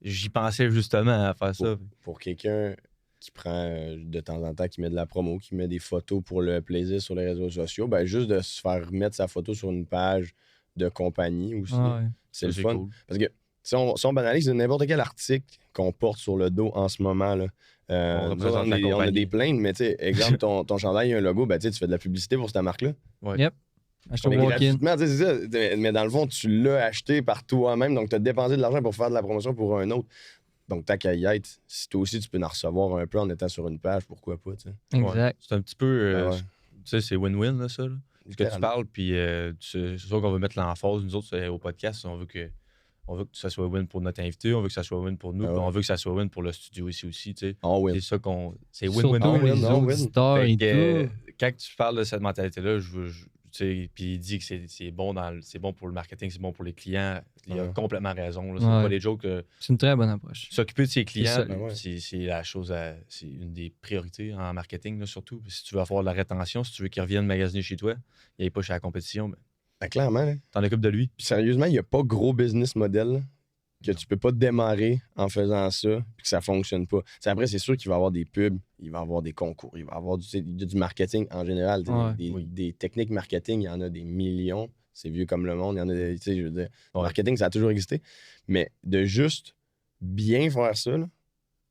j'y pensais justement à faire ça. Pour quelqu'un qui prend de temps en temps, qui met de la promo, qui met des photos pour le plaisir sur les réseaux sociaux, juste de se faire mettre sa photo sur une page de compagnie aussi, c'est le fun. Cool. Parce que si on banalise n'importe quel article qu'on porte sur le dos en ce moment, là, on a des plaintes, mais tu sais, exemple, ton chandail, il y a un logo, tu fais de la publicité pour cette marque-là. Ouais. Yep. Mais gratuitement, c'est ça. Mais dans le fond, tu l'as acheté par toi-même, donc tu as dépensé de l'argent pour faire de la promotion pour un autre. Donc, ta qu'à y être, si toi aussi, tu peux en recevoir un peu en étant sur une page, pourquoi pas, tu sais. Exact. Ouais. C'est un petit peu... tu sais, c'est win-win, là, ça. Là. Ce que tu parles, puis c'est sûr qu'on veut mettre l'emphase, nous autres, au podcast, on veut que ça soit win pour notre invité, on veut que ça soit win pour nous, puis on veut que ça soit win pour le studio ici aussi, tu sais. C'est ça qu'on... C'est win-win. Surtout les auditeurs et tout. Quand tu parles de cette mentalité-là, puis il dit que c'est bon pour le marketing, c'est bon pour les clients. Il a complètement raison. Là. C'est pas des jokes. C'est une très bonne approche. S'occuper de ses clients, c'est la chose, c'est une des priorités en marketing, là, surtout. Si tu veux avoir de la rétention, si tu veux qu'il revienne magasiner chez toi, il n'est pas chez la compétition. Clairement. Là. T'en occupes de lui. Puis sérieusement, il n'y a pas gros business model là, que tu peux pas démarrer en faisant ça puis que ça fonctionne pas. Après, c'est sûr qu'il va y avoir des pubs, il va y avoir des concours, il va y avoir du marketing en général. Des techniques marketing, il y en a des millions. C'est vieux comme le monde. Il y en a des, je veux dire, le marketing, ça a toujours existé. Mais de juste bien faire ça, là,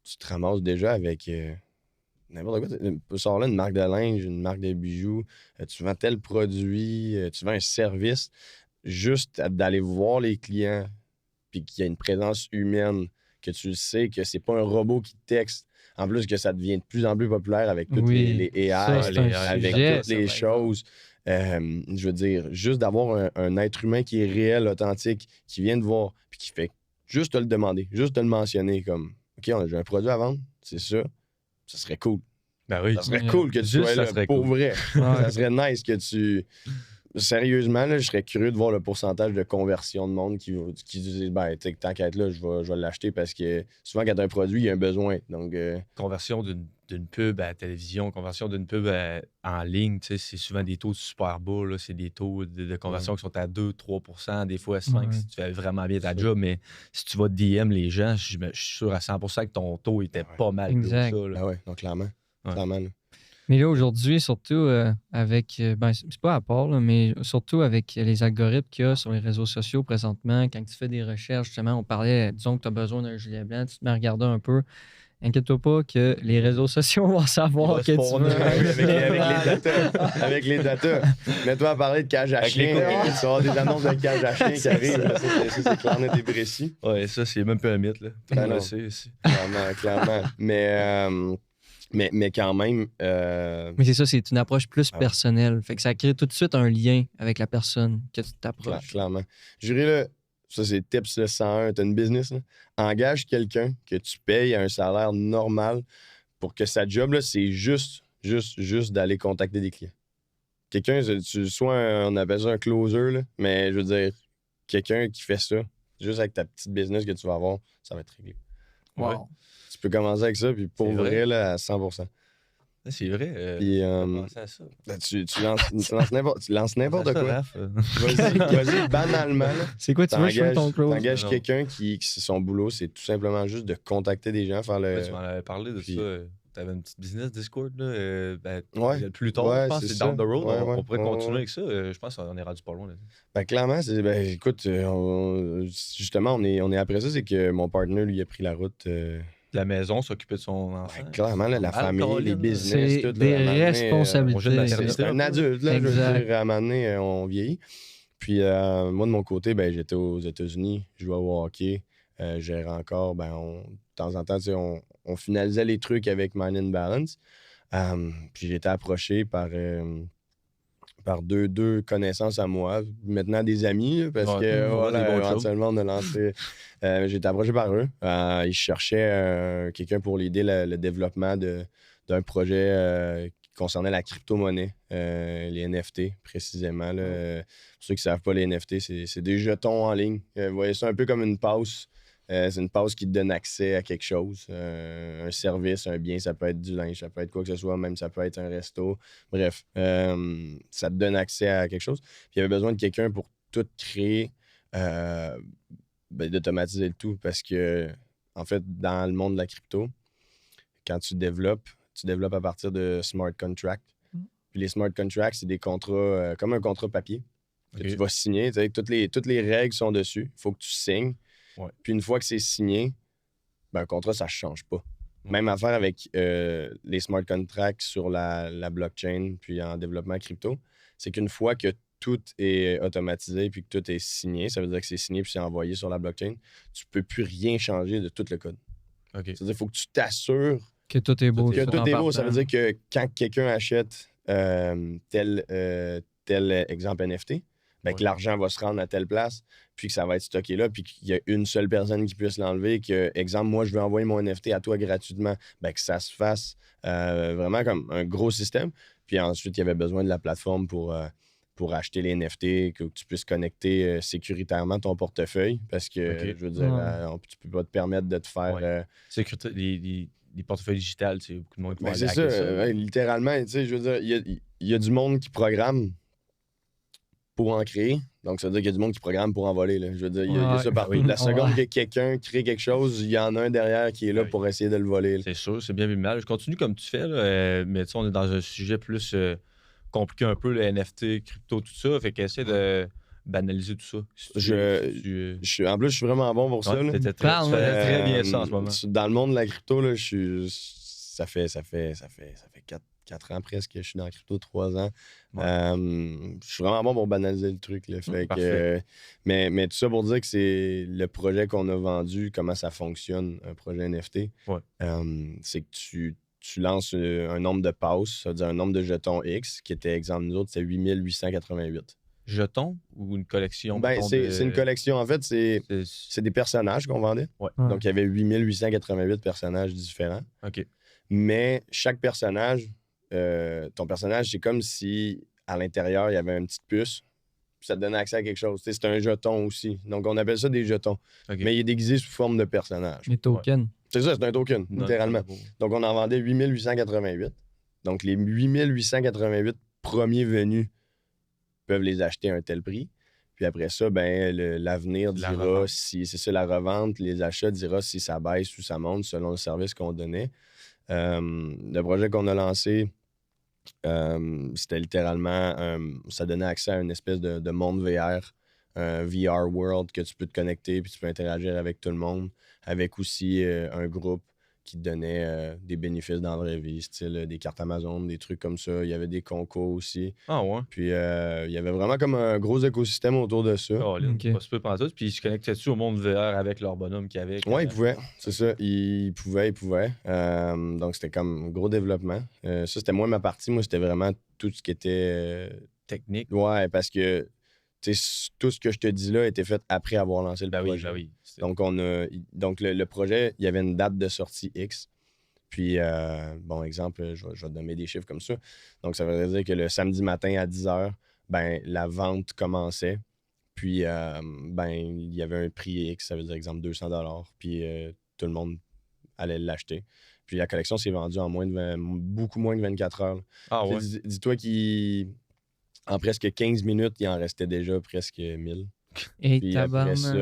tu te ramasses déjà avec n'importe quoi. Tu sors là une marque de linge, une marque de bijoux, tu vends tel produit, tu vends un service. Juste d'aller voir les clients puis qu'il y a une présence humaine, que tu sais que c'est pas un robot qui texte. En plus que ça devient de plus en plus populaire avec toutes les AI, avec toutes les choses. Je veux dire, juste d'avoir un être humain qui est réel, authentique, qui vient te voir, puis qui fait juste te le demander, juste te le mentionner comme « OK, j'ai un produit à vendre, c'est ça. » Ça serait cool. Ben oui. Ça serait cool que tu sois là pour vrai. Ça serait nice que tu... Sérieusement, là, je serais curieux de voir le pourcentage de conversion de monde qui dit tant qu'à être là, je vais l'acheter parce que souvent, quand tu as un produit, il y a un besoin. Donc, conversion d'une pub à la télévision, conversion d'une pub en ligne, c'est souvent des taux super bas. Là, c'est des taux de conversion qui sont à 2-3%, des fois à 5% si tu fais vraiment bien ta job. Mais si tu vas DM les gens, je suis sûr à 100% que ton taux était pas mal. Exact. Ça, là. Donc clairement. Clairement là. Mais là, aujourd'hui, surtout avec, c'est pas à part, là, mais surtout avec les algorithmes qu'il y a sur les réseaux sociaux présentement, quand tu fais des recherches, justement, on parlait, disons que tu as besoin d'un gilet blanc, tu te mets à regarder un peu. Inquiète-toi pas que les réseaux sociaux vont savoir que tu veux. Avec les datas. Mets-toi à parler de cage à chien. Tu vas avoir des annonces de cage à chien qui arrivent. Ça, c'est clair, net et précis. Ouais, ça, c'est même pas un mythe. Là. Clairement. Mais quand même... Mais c'est ça, c'est une approche plus personnelle. Fait que ça crée tout de suite un lien avec la personne que tu t'approches. Clairement. Je dirais, là, ça c'est tips 101, t'as une business, là. Engage quelqu'un que tu payes à un salaire normal pour que sa job, là, c'est juste d'aller contacter des clients. Quelqu'un, on appelle ça un closer, là, mais je veux dire, quelqu'un qui fait ça, juste avec ta petite business que tu vas avoir, ça va être réglé. Wow. Ouais. Tu peux commencer avec ça, puis pour vrai, là, à 100%. C'est vrai. Puis, à ça. Tu lances n'importe quoi. Vas-y, banalement. Là, c'est quoi, tu veux jouer ton close? T'engages quelqu'un qui son boulot, c'est tout simplement juste de contacter des gens, faire le... Tu m'en avais parlé de ça. avais une petite business Discord, là. Plus tard, Ouais, je pense, c'est down the road. On pourrait continuer avec ça. Je pense qu'on est rendu pas loin. Là. Ben, clairement, écoute, justement, on est après ça, c'est que mon partner, lui, a pris la route. La maison, s'occuper de son enfant. Clairement, là, la famille, les business, c'est tout. des responsabilités. C'est un adulte, là, je veux dire, à un moment donné, on vieillit. Puis moi, de mon côté, j'étais aux États-Unis, je jouais au hockey, je gérais encore, de temps en temps, on finalisait les trucs avec Mind and Balance. Puis j'ai été approché par deux connaissances à moi, maintenant des amis, là, parce que éventuellement, on a lancé. J'ai été approché par eux. Ils cherchaient quelqu'un pour l'aider le développement d'un projet qui concernait la crypto-monnaie, les NFT précisément. Là. Pour ceux qui ne savent pas, les NFT, c'est des jetons en ligne. Vous voyez ça un peu comme une passe. C'est une passe qui te donne accès à quelque chose, un service, un bien, ça peut être du linge, ça peut être quoi que ce soit, même ça peut être un resto. Bref, ça te donne accès à quelque chose. Puis il y avait besoin de quelqu'un pour tout créer, d'automatiser le tout, parce que, en fait, dans le monde de la crypto, quand tu développes à partir de smart contracts. Puis les smart contracts, c'est des contrats, comme un contrat papier, que tu vas signer. Toutes les règles sont dessus. Il faut que tu signes. Ouais. Puis une fois que c'est signé, un contrat, ça ne change pas. Même affaire avec les smart contracts sur la blockchain, puis en développement crypto, c'est qu'une fois que tout est automatisé puis que tout est signé, ça veut dire que c'est signé puis c'est envoyé sur la blockchain, tu ne peux plus rien changer de tout le code. Okay. C'est-à-dire qu'il faut que tu t'assures que tout est beau. Que tout est beau. Ça veut dire que quand quelqu'un achète tel exemple NFT, que l'argent va se rendre à telle place, puis que ça va être stocké là, puis qu'il y a une seule personne qui puisse l'enlever, que, exemple, moi, je veux envoyer mon NFT à toi gratuitement, que ça se fasse vraiment comme un gros système. Puis ensuite, il y avait besoin de la plateforme pour acheter les NFT, que tu puisses connecter sécuritairement ton portefeuille, parce que, je veux dire, tu peux pas te permettre de te faire... Les portefeuilles digitales, beaucoup de monde qui va c'est ça, littéralement, je veux dire, il y a du monde qui programme pour en créer. Donc, ça veut dire qu'il y a du monde qui programme pour en voler. Là. Je veux dire, il y a ça partout. La seconde que quelqu'un crée quelque chose, il y en a un derrière qui est là pour essayer de le voler. Là. C'est sûr, c'est bien mal. Je continue comme tu fais, là, mais tu sais, on est dans un sujet plus compliqué un peu, le NFT, crypto, tout ça. Fait qu'essaie de banaliser tout ça. En plus, je suis vraiment bon pour ça. Là. Tu fais très bien ça en ce moment. Dans le monde de la crypto, là, ça fait 4 ans presque que je suis dans la crypto, 3 ans. Je suis vraiment bon pour banaliser le truc. Là, fait que, mais tout ça pour dire que c'est le projet qu'on a vendu, comment ça fonctionne, un projet NFT. C'est que tu lances un nombre de passes, ça veut dire un nombre de jetons X, qui était, exemple, nous autres, c'est 8888. Jetons ou une collection? C'est une collection. En fait, c'est des personnages qu'on vendait. Donc, il y avait 8888 personnages différents. OK. Mais chaque personnage, ton personnage, c'est comme si à l'intérieur, il y avait une petite puce, puis ça te donnait accès à quelque chose. C'est un jeton aussi. Donc, on appelle ça des jetons. Okay. Mais il est déguisé sous forme de personnage. Des tokens. C'est ça, c'est un token, littéralement. Donc, on en vendait 8888. Donc, les 8888 premiers venus peuvent les acheter à un tel prix. Puis après ça, l'avenir dira si c'est ça la revente, les achats dira si ça baisse ou ça monte selon le service qu'on donnait. Le projet qu'on a lancé, c'était littéralement, ça donnait accès à une espèce de monde VR, un VR world que tu peux te connecter puis tu peux interagir avec tout le monde, avec aussi un groupe qui te donnait des bénéfices dans la vraie vie, style des cartes Amazon, des trucs comme ça. Il y avait des concours aussi. Ah ouais? Puis il y avait vraiment comme un gros écosystème autour de ça. Oh, pas super pendant tout. Puis ils se connectaient-tu au monde VR avec leur bonhomme qu'il y avait? Oui, ils pouvaient. C'est ça. Ils pouvaient. Donc c'était comme un gros développement. Ça, c'était moins ma partie. Moi, c'était vraiment tout ce qui était... technique. Ouais, parce que tout ce que je te dis là a été fait après avoir lancé le projet. Oui. Donc, le projet, il y avait une date de sortie X. Puis, exemple, je vais te donner des chiffres comme ça. Donc, ça veut dire que le samedi matin à 10h, la vente commençait. Puis, il y avait un prix X, ça veut dire, exemple, 200$. Puis, tout le monde allait l'acheter. Puis, la collection s'est vendue en beaucoup moins de 24 heures. Ah ouais? Dis-toi qu'en presque 15 minutes, il en restait déjà presque 1000. Et Puis après ça,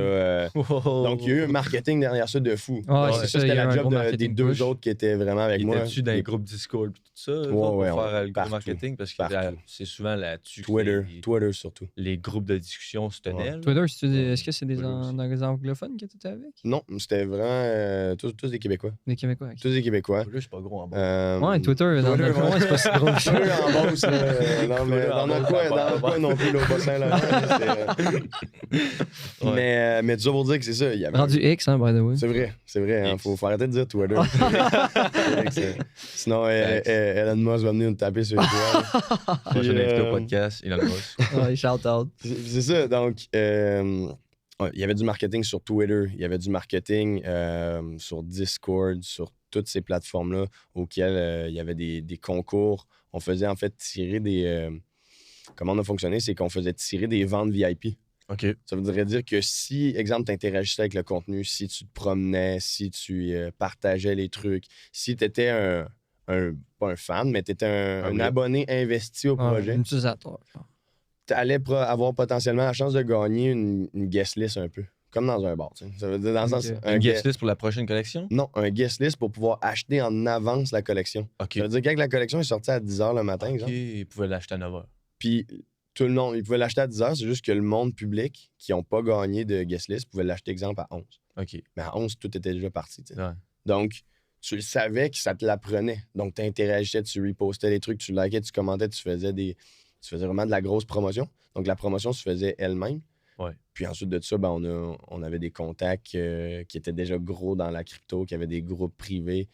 donc il y a eu un marketing derrière ça de fou. Ouais, Donc, c'est ça, ça, il c'était y a eu la un job gros des marketing deux push. autres qui étaient vraiment avec moi. Étais-tu dans Les- les groupes Discord et tout ça, eux autres, Ouais, pour ouais, faire le gros partout. marketing? Parce que Partout. c'est souvent là-dessus que Twitter surtout. les groupes de discussion se tenaient. Ouais. là. Twitter, est-ce que c'est Twitter aussi. dans les anglophones que tu étais avec? Non, c'était vraiment tous des Québécois. Des Québécois. ok. Tous des Québécois. Twitter, c'est pas gros en bas. Ouais, Twitter, dans Twitter, notre coin, c'est pas si gros que ça. Twitter en Beauce, non, mais Twitter en dans notre Beauce, coin, dans notre coin non plus, là, au Bas-Saint-Laurent. Mais tout ça pour dire que c'est ça. Il y avait Rendu X, hein, by the way. C'est vrai, hein, faut arrêter de dire Twitter. Sinon, Elon Musk va venir nous taper sur les doigts. Prochain invité au podcast, Elon Musk. Ouais, shout out. C'est ça, donc ouais, il y avait du marketing sur Twitter, il y avait du marketing sur Discord, sur toutes ces plateformes-là auxquelles il y avait des concours. On faisait en fait tirer des... comment on a fonctionné, c'est qu'on faisait tirer des ventes VIP. OK. Ça voudrait dire que si, exemple, tu interagissais avec le contenu, si tu te promenais, si tu partageais les trucs, si tu étais pas un fan, mais tu étais un abonné investi au projet, Un utilisateur. tu allais avoir potentiellement la chance de gagner une guest list un peu. Comme dans un bar. Tu sais. Ça veut dire dans le sens. Un guest list pour la prochaine collection? Non, un guest list pour pouvoir acheter en avance la collection. OK. Ça veut dire que quand la collection est sortie à 10h le matin, OK, exemple, ils pouvaient l'acheter à 9h. puis tout le monde, ils pouvaient l'acheter à 10h, c'est juste que le monde public qui n'ont pas gagné de guest list pouvait l'acheter, exemple, à 11. OK. Mais à 11, tout était déjà parti. Tu sais. Ouais. Donc, tu le savais que ça te l'apprenait. Donc, tu interagissais, tu repostais les trucs, tu likais, tu commentais, tu faisais vraiment de la grosse promotion. Donc, la promotion se faisait elle-même. Ouais. Puis ensuite de ça, ben, on avait des contacts qui étaient déjà gros dans la crypto, qui avaient des groupes privés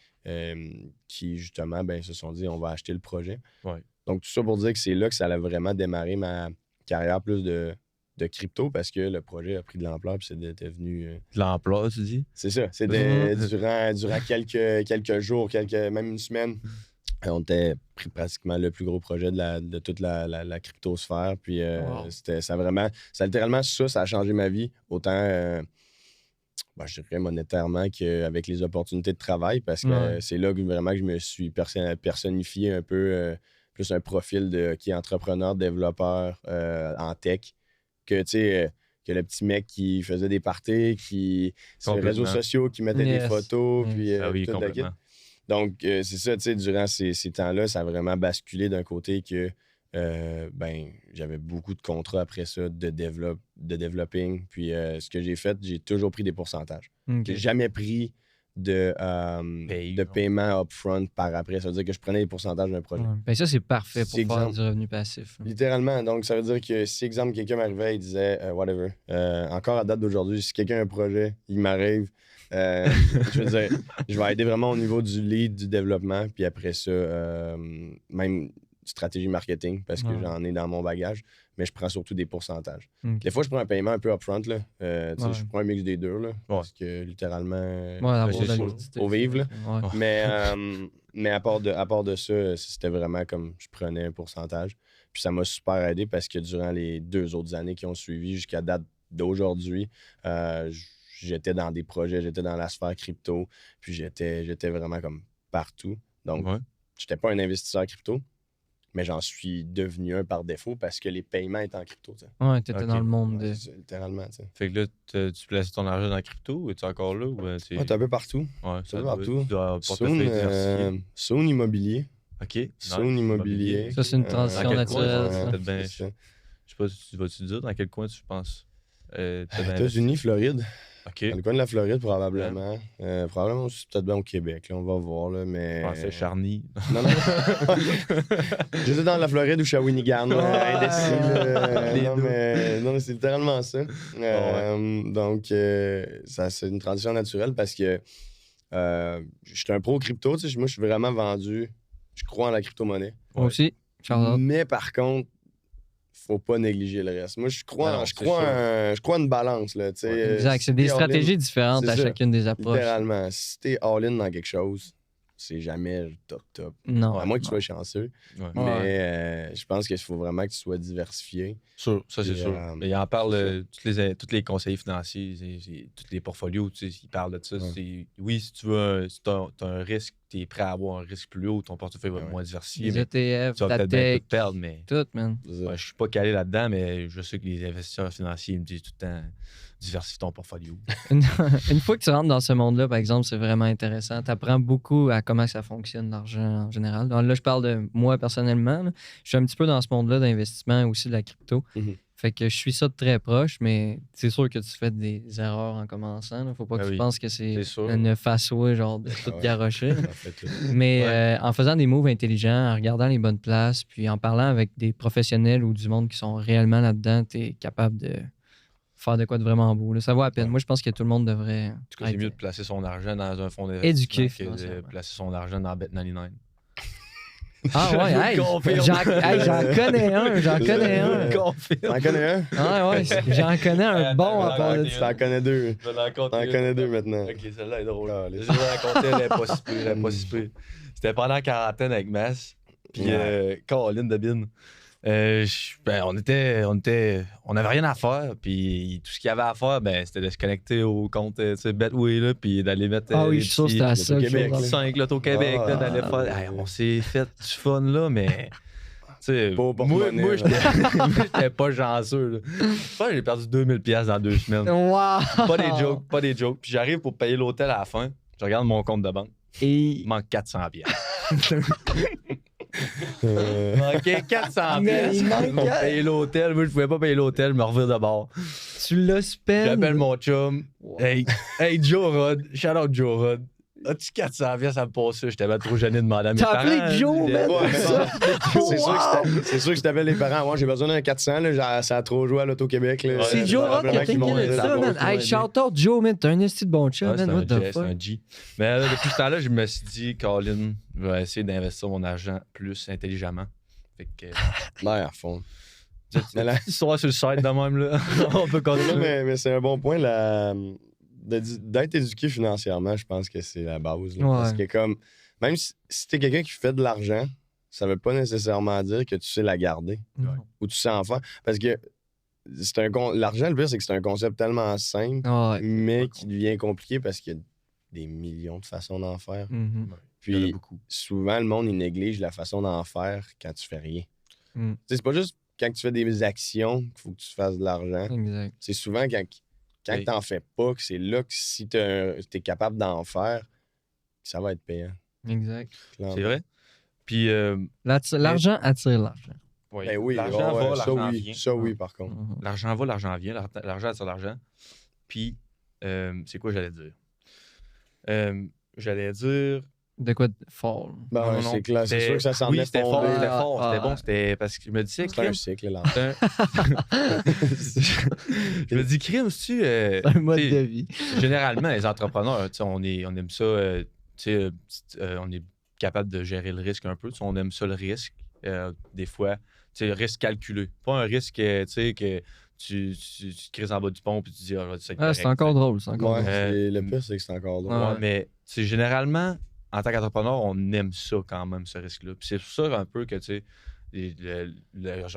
qui, justement, ben, se sont dit on va acheter le projet. Ouais. Donc, tout ça pour dire que c'est là que ça a vraiment démarré ma carrière plus de crypto parce que le projet a pris de l'ampleur puis c'est devenu... De l'emploi, tu dis? C'est ça. C'était durant quelques jours, même une semaine. On était pris pratiquement le plus gros projet de toute la cryptosphère. Puis ça a littéralement, ça a changé ma vie. Autant, je dirais monétairement qu'avec les opportunités de travail, parce que c'est là que vraiment que je me suis personnifié un peu plus un profil qui est entrepreneur, développeur en tech. Que, tu sais, que le petit mec qui faisait des parties, sur les réseaux sociaux, qui mettait des photos, puis oui, tout le kit. complètement. Donc, c'est ça, tu sais, durant ces temps-là, ça a vraiment basculé d'un côté que j'avais beaucoup de contrats après ça de developing. Puis ce que j'ai fait, j'ai toujours pris des pourcentages. Okay. J'ai jamais pris de paiement upfront par après. Ça veut dire que je prenais des pourcentages d'un projet. Ouais. Ben ça, c'est parfait pour C'est faire du revenu passif. Littéralement. Donc, ça veut dire que si, exemple, quelqu'un m'arrivait et disait whatever, encore à date d'aujourd'hui, si quelqu'un a un projet, il m'arrive, je veux dire, je vais aider vraiment au niveau du lead, du développement, puis après ça, même stratégie marketing, parce que j'en ai dans mon bagage, mais je prends surtout des pourcentages. Okay. Des fois, je prends un paiement un peu upfront, là. Je prends un mix des deux, là, parce que littéralement, au vivre, là. Mais à part de ça, c'était vraiment comme je prenais un pourcentage. Puis ça m'a super aidé parce que durant les 2 autres années qui ont suivi, jusqu'à date d'aujourd'hui, j'étais dans des projets, j'étais dans la sphère crypto, puis j'étais vraiment comme partout. Donc, j'étais pas un investisseur crypto, mais j'en suis devenu un par défaut parce que les paiements étaient en crypto. T'sais. Ouais, t'étais dans le monde. Littéralement, tu sais. Fait que là, tu places ton argent dans la crypto ou es-tu encore là? T'es un peu partout. Ouais, t'es un peu partout. Soon immobilier. OK. Soon immobilier. Ça, c'est une transition naturelle. Je sais pas, vas-tu dire dans quel coin tu penses? États-Unis, Floride. OK. Dans le coin de la Floride, probablement. Probablement aussi peut-être bien au Québec. Là, on va voir. Là, mais... c'est Charny. Non. J'étais dans la Floride ou Shawinigan. Indécis. Non, mais c'est littéralement ça. Donc, ça, c'est une transition naturelle parce que je suis un pro crypto. Moi, je suis vraiment vendu. Je crois en la crypto-monnaie. Moi aussi. Mais par contre, faut pas négliger le reste. Moi, je crois une balance. Là, exact. C'est des stratégies différentes à chacune des approches. Littéralement. Si t'es all-in dans quelque chose, c'est jamais top. Non. À moins que tu sois chanceux. Ouais. Mais je pense qu'il faut vraiment que tu sois diversifié. Sûr, ça c'est sûr. Mais il en parle, tous les conseillers financiers, tous les portfolios, ils parlent de ça. Oui, si tu veux, si t'as un risque, tu es prêt à avoir un risque plus haut, ton portefeuille va être moins diversifié. Les ETF, tu vas la peut-être bien tech, tout perdre, mais tout, man. je suis pas calé là-dedans, mais je sais que les investisseurs financiers me disent tout le temps diversifie ton portfolio. Une fois que tu rentres dans ce monde-là, par exemple, c'est vraiment intéressant. Tu apprends beaucoup à comment ça fonctionne, l'argent en général. Donc là, je parle de moi personnellement. Là. Je suis un petit peu dans ce monde-là d'investissement aussi de la crypto. Fait que je suis ça de très proche, mais c'est sûr que tu fais des erreurs en commençant. Là. Faut pas que tu penses que c'est une face-way, genre de tout garrocher. Mais en faisant des moves intelligents, en regardant les bonnes places, puis en parlant avec des professionnels ou du monde qui sont réellement là-dedans, tu es capable de faire de quoi de vraiment beau. Là. Ça vaut à peine. Moi, je pense que tout le monde devrait. En tout cas, c'est mieux de placer son argent dans un fonds d'investissement que de placer son argent dans Bet99. Ah ouais, j'en connais un. J'en connais un? Ah ouais, j'en connais un bon à part de ça. T'en connais deux. T'en connais deux maintenant. Ok, celle-là est drôle. Je vais raconter, elle est pas si pire. C'était pendant la quarantaine avec Mass. Puis Caroline de Bin. On avait rien à faire, puis tout ce qu'il y avait à faire, c'était de se connecter au compte Betway, là, puis d'aller mettre je suis sûr que c'était à ça. Québec, 5 L'Auto-Québec, d'aller faire. On s'est fait du fun, là, mais. Moi, j'étais pas chanceux. Là. Je pense que j'ai perdu 2000$ dans 2 semaines. Wow. Pas des jokes. Puis j'arrive pour payer l'hôtel à la fin. Je regarde mon compte de banque. Il manque 400$. Il manquait 400$. Pour payer l'hôtel. Moi, je pouvais pas payer l'hôtel. Je me revire de bord. Tu l'as spend. J'appelle mon chum. Wow. Hey, Joe Rod. Shout out Joe Rod. As-tu 400$, ça me passait? J'étais bien trop gêné de demander à mes parents. T'as appelé Joe, man! C'est sûr que je t'appelle les parents. Moi, j'ai besoin d'un 400$. Là, ça a trop joué à l'Auto-Québec. C'est Joe Rod qui a fait ça, man. Hey, shout out Joe, man. T'as un esti de bon chat, man. What the fuck? C'est un G. Mais là, depuis ce temps-là, je me suis dit, Colin, je vais essayer d'investir mon argent plus intelligemment. Fait que. À fond. Histoire sur le site de même, là. On peut continuer. Mais c'est un bon point, d'être éduqué financièrement, je pense que c'est la base. Là, parce que même si t'es quelqu'un qui fait de l'argent, ça veut pas nécessairement dire que tu sais la garder ou tu sais en faire. Parce que l'argent, le pire, c'est que c'est un concept tellement simple, mais qui devient compliqué parce qu'il y a des millions de façons d'en faire. Puis souvent, le monde, il néglige la façon d'en faire quand tu fais rien. C'est pas juste quand tu fais des actions qu'il faut que tu fasses de l'argent. C'est souvent quand t'en fais pas, que c'est là que si t'es capable d'en faire, ça va être payant. Exact. Clairement. C'est vrai. Puis l'argent attire l'argent. Oui, l'argent va, l'argent vient. Ça, oui, par contre. L'argent va, l'argent vient. L'argent attire l'argent. Puis, c'est quoi j'allais dire? J'allais dire... De quoi de fort? Non, c'est clair. C'est sûr que ça s'en est c'était fort. C'était bon. C'était parce que je me disais... C'est un cycle, là. Je me dis, crime, c'est un mode de vie. Généralement, les entrepreneurs, on aime ça. On est capable de gérer le risque un peu. On aime ça, le risque. Des fois, le risque calculé. Pas un risque que tu te crises en bas du pont et tu te dis, c'est encore drôle. Le pire, c'est que c'est encore drôle. Mais généralement, en tant qu'entrepreneur, on aime ça quand même, ce risque-là. Puis c'est pour ça un peu que, j'en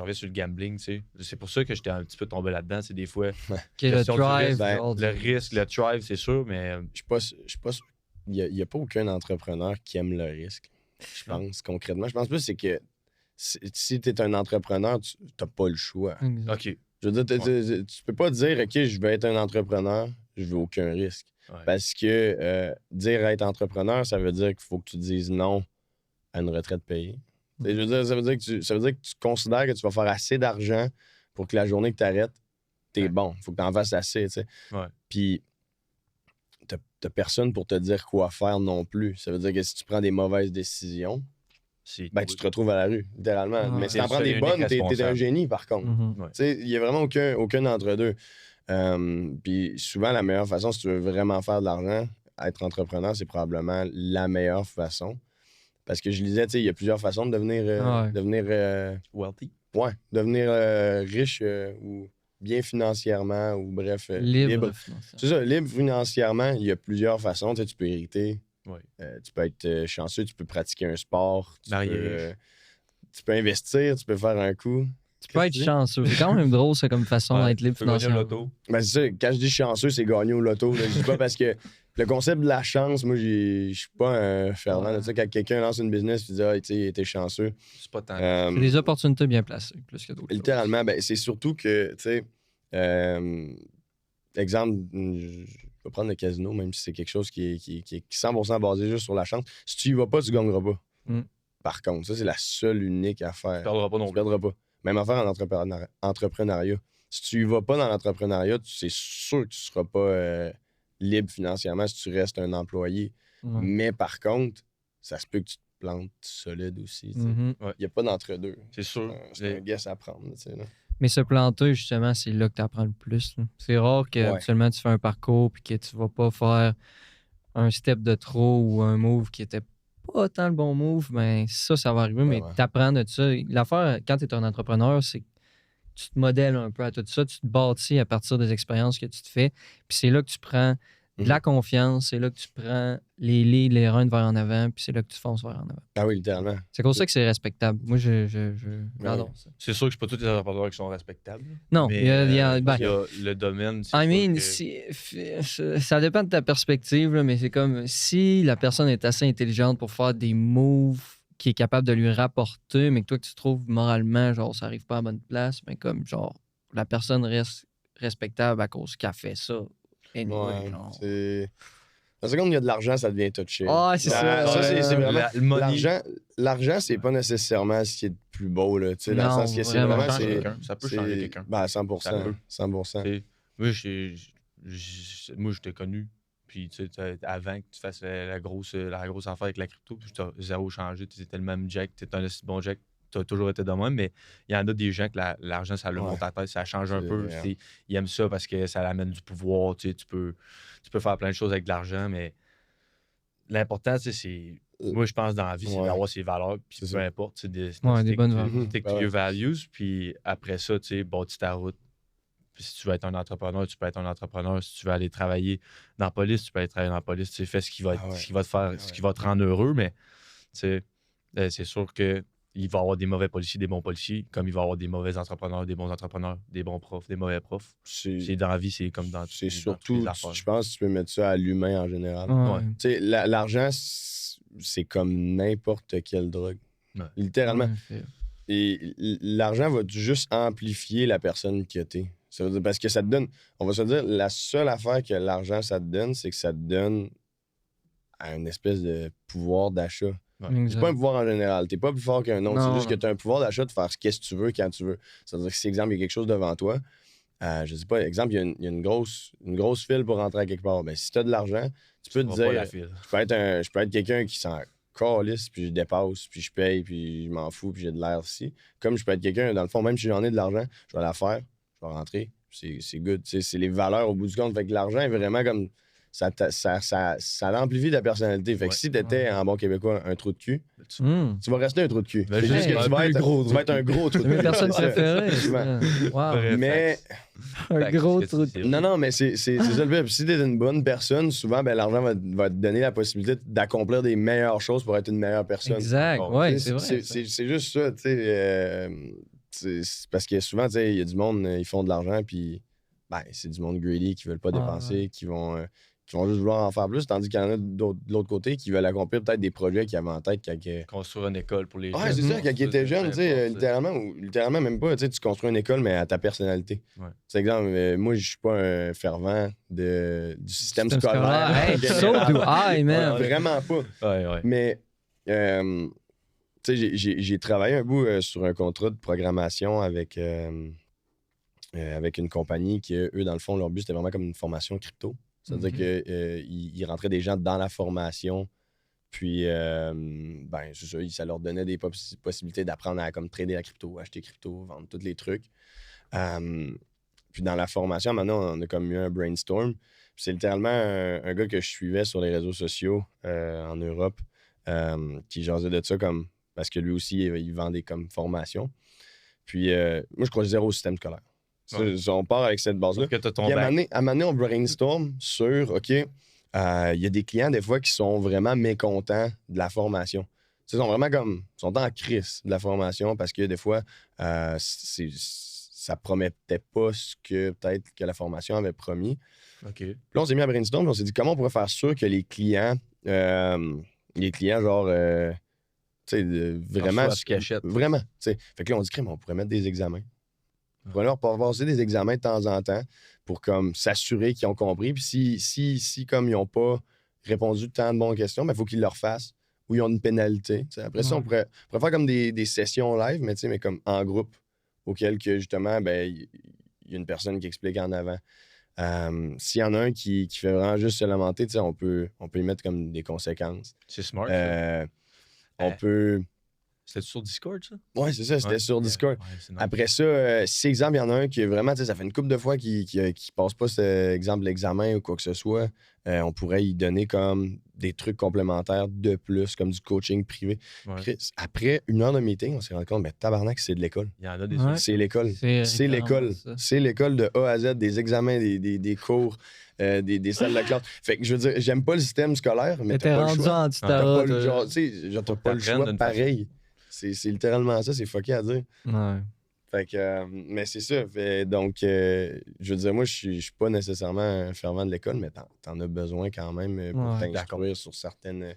reviens sur le gambling, c'est pour ça que j'étais un petit peu tombé là-dedans. C'est des fois, le drive, le risque, le drive, c'est sûr, mais... Je suis pas sûr. Il n'y a pas aucun entrepreneur qui aime le risque, je pense, concrètement. Je pense plus c'est que si tu es un entrepreneur, tu n'as pas le choix. OK. Je veux dire, tu peux pas dire, OK, je vais être un entrepreneur, je veux aucun risque. Ouais. Parce que dire être entrepreneur, ça veut dire qu'il faut que tu dises non à une retraite payée. Je veux dire, ça veut dire que tu considères que tu vas faire assez d'argent pour que la journée que tu arrêtes, t'es bon. Il faut que tu en fasses assez, tu sais. Ouais. Puis, t'as personne pour te dire quoi faire non plus. Ça veut dire que si tu prends des mauvaises décisions, tu te retrouves à la rue, littéralement. Mais si tu en prends des bonnes, t'es un génie, par contre. Il n'y a vraiment aucun entre-deux. Puis souvent, la meilleure façon, si tu veux vraiment faire de l'argent, être entrepreneur, c'est probablement la meilleure façon. Parce que je lisais, il y a plusieurs façons de devenir wealthy. Ouais, devenir riche ou bien financièrement ou bref, libre. C'est ça, libre financièrement, il y a plusieurs façons. Tu peux hériter, tu peux être chanceux, tu peux pratiquer un sport, tu peux investir, tu peux faire un coup. Tu peux être chanceux. C'est quand même drôle, ça, comme façon d'être libre financièrement. Ben, c'est ça. Quand je dis chanceux, c'est gagner au loto. Là. Je dis pas parce que le concept de la chance, moi, je suis pas un fervent de ça. Quand quelqu'un lance une business, tu dis, ah, tu sais, il était chanceux. C'est pas tant. C'est des opportunités bien placées, plus que d'autres. Littéralement, ben, c'est surtout que, tu sais, exemple, je vais prendre le casino, même si c'est quelque chose qui est 100% basé juste sur la chance. Si tu y vas pas, tu gagneras pas. Par contre, ça, c'est la seule unique affaire. Tu perdras pas non plus. Tu perdras pas. Même affaire en entrepreneuriat. Si tu y vas pas dans l'entrepreneuriat, c'est sûr que tu seras pas libre financièrement si tu restes un employé. Mais par contre, ça se peut que tu te plantes solide aussi. Il n'y a pas d'entre-deux. C'est sûr. C'est un guess à prendre. Là. Mais se planter, justement, c'est là que tu apprends le plus. Là. C'est rare que seulement tu fais un parcours et que tu vas pas faire un step de trop ou un move qui était pas tant le bon move. Ben, ça va arriver, mais tu apprends de ça. L'affaire, quand tu es un entrepreneur, c'est que tu te modèles un peu à tout ça. Tu te bâtis à partir des expériences que tu te fais. Puis c'est là que tu prends de la confiance, c'est là que tu prends les leads, les runs vers en avant, puis c'est là que tu fonces vers en avant. Ah oui, littéralement. C'est comme ça que c'est respectable. Moi, j'adore ça. C'est sûr que c'est pas tous les entrepreneurs qui sont respectables. Non, mais il y a le domaine. Ça dépend de ta perspective, là, mais c'est comme si la personne est assez intelligente pour faire des moves qui est capable de lui rapporter, mais que toi, que tu trouves moralement, genre, ça arrive pas à bonne place, mais comme, genre, la personne reste respectable à cause qu'elle fait ça. Anyway, c'est... Dans la seconde, il y a de l'argent, ça devient touché. C'est ça. Ça, c'est vraiment... L'argent, c'est pas nécessairement ce qui est le plus beau, là. Tu sais, dans le sens que c'est vraiment... Ça peut changer quelqu'un. 100%. 100%. Moi, je t'ai connu. Puis, tu sais, avant que tu fasses la grosse affaire avec la crypto, puis tu as zéro changé. Tu étais le même Jack, tu étais un aussi bon Jack. Tu as toujours été de même, mais il y en a des gens que l'argent, ça le monte à la tête, ça change un peu. Ils aiment ça parce que ça amène du pouvoir. Tu peux faire plein de choses avec de l'argent, mais l'important, c'est. Moi, je pense dans la vie, c'est d'avoir ses valeurs, puis peu importe. Des bonnes valeurs. Take to your values, puis après ça, tu sais, bâtis ta route. Puis si tu veux être un entrepreneur, tu peux être un entrepreneur. Si tu veux aller travailler dans la police, tu peux aller travailler dans la police. Tu sais, fais ce qui va te faire, ce qui va te rendre heureux, mais tu sais, c'est sûr que il va y avoir des mauvais policiers, des bons policiers, comme il va y avoir des mauvais entrepreneurs, des bons entrepreneurs, des bons profs, des mauvais profs. C'est dans la vie, c'est comme dans c'est surtout, dans je pense que tu peux mettre ça à l'humain en général. Tu sais, l'argent, c'est comme n'importe quelle drogue. Littéralement. Et l'argent va juste amplifier la personne que t'es. Ça veut dire, parce que ça te donne, on va se dire, la seule affaire que l'argent, ça te donne, c'est que ça te donne une espèce de pouvoir d'achat. C'est pas un pouvoir en général. T'es pas plus fort qu'un autre. C'est juste que tu as un pouvoir d'achat de faire ce que tu veux quand tu veux. C'est-à-dire que si, exemple, il y a quelque chose devant toi, je sais pas, exemple, il y a une grosse file pour rentrer à quelque part. Ben, si tu as de l'argent, tu peux te dire, je peux être quelqu'un qui s'en calisse, puis je dépasse, puis je paye, puis je m'en fous, puis j'ai de l'air ici. Comme je peux être quelqu'un, dans le fond, même si j'en ai de l'argent, je vais la faire, je vais rentrer. C'est good. C'est les valeurs au bout du compte. Fait que l'argent est vraiment comme... Ça amplifie ta personnalité. Fait que si t'étais, en bon québécois, un trou de cul, tu vas rester un trou de cul. C'est juste que tu vas être un gros trou de cul. C'est mes personnes préférées. Mais... Un gros trou de cul. Non, mais c'est ça le fait. Puis si t'es une bonne personne, souvent, ben, l'argent va te donner la possibilité d'accomplir des meilleures choses pour être une meilleure personne. Exact. Ouais, c'est vrai. C'est juste ça, tu sais. Parce que souvent, tu sais, il y a du monde, ils font de l'argent, puis ben, c'est du monde greedy qui veulent pas dépenser, qui vont juste vouloir en faire plus, tandis qu'il y en a de l'autre côté qui veulent accomplir peut-être des projets qu'ils avaient en tête. Construire une école pour les jeunes. Ouais, c'est ça, quand ils étaient jeunes, tu sais, littéralement même pas, tu construis une école, mais à ta personnalité. C'est exemple, moi, je suis pas un fervent du système scolaire. Hey, so do I, man. Vraiment pas. Mais, tu sais, j'ai travaillé un bout sur un contrat de programmation avec une compagnie qui, eux, dans le fond, leur but, c'était vraiment comme une formation crypto. C'est-à-dire qu'ils rentraient des gens dans la formation, puis, ben, c'est ça, ça leur donnait des possibilités d'apprendre à comme trader la crypto, acheter crypto, vendre tous les trucs. Puis dans la formation, maintenant, on a comme eu un brainstorm. Puis c'est littéralement un gars que je suivais sur les réseaux sociaux en Europe qui jasait de ça comme parce que lui aussi, il vendait comme formation. Puis moi, je crois zéro au système scolaire. On part avec cette base-là. Puis à un moment donné, on brainstorm sur, OK, il y a des clients, des fois, qui sont vraiment mécontents de la formation. Ils sont vraiment comme. Ils sont en crise de la formation parce que des fois, ça promettait pas ce que peut-être que la formation avait promis. OK. Puis là, on s'est mis à brainstorm et on s'est dit comment on pourrait faire sûr que les clients genre, tu sais, vraiment. Vraiment, tu sais. Fait que là, on dit, on pourrait mettre des examens. On pourrait leur passer des examens de temps en temps pour comme s'assurer qu'ils ont compris. Puis si comme ils n'ont pas répondu tant de bonnes questions, il faut qu'ils le refassent ou ils ont une pénalité. T'sais. Après ça, on pourrait faire comme des sessions live, mais comme en groupe, auquel que justement, il y a une personne qui explique en avant. S'il y en a un qui fait vraiment juste se lamenter, on peut y mettre comme des conséquences. C'est smart. On peut. C'était sur Discord, ça? Oui, c'est ça, c'était sur Discord. Nice. Après ça, si, exemple, il y en a un qui est vraiment, ça fait une couple de fois qu'il passe pas, exemple, l'examen ou quoi que ce soit, on pourrait y donner comme des trucs complémentaires de plus, comme du coaching privé. Ouais. Après 1 heure de meeting, on s'est rendu compte, tabarnak, c'est de l'école. Il y en a des C'est l'école. C'est l'école. C'est l'école de A à Z, des examens, des cours, des salles de classe. Fait que je veux dire, j'aime pas le système scolaire, mais t'as pas le choix. T'as pas le choix pareil. C'est littéralement ça, c'est fucké à dire. Ouais. Fait que, mais c'est ça. Donc, je veux dire, moi, je suis pas nécessairement un fervent de l'école, mais t'en as besoin quand même pour t'instruire sur certaines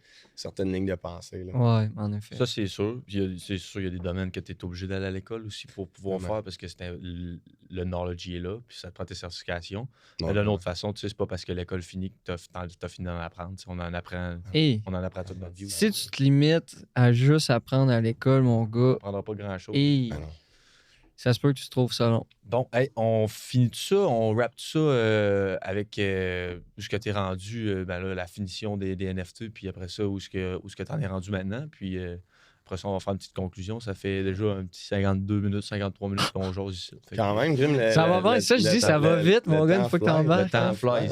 lignes de pensée. Là. Ouais, en effet. Ça, c'est sûr. C'est sûr, il y a des domaines que tu es obligé d'aller à l'école aussi pour pouvoir faire parce que le knowledge est là, puis ça te prend tes certifications. Mais d'une autre façon, tu sais, c'est pas parce que l'école finit que t'as fini d'en apprendre. On en apprend toute notre vie. Si tu te limites à juste apprendre à l'école, mon gars. Tu n'apprendras pas grand-chose. Ça se peut que tu trouves ça long. Donc, hey, on finit tout ça, on wrap tout ça avec où ce que tu es rendu, la finition des NFT, puis après ça, où ce que tu en es rendu maintenant. Puis après ça, on va faire une petite conclusion. Ça fait déjà un petit 52 minutes, 53 minutes qu'on jase ici. Quand même, Grim, ça va bien, ça, je dis, ça va vite, mon gars, une fois que t'en vas. Le temps fly.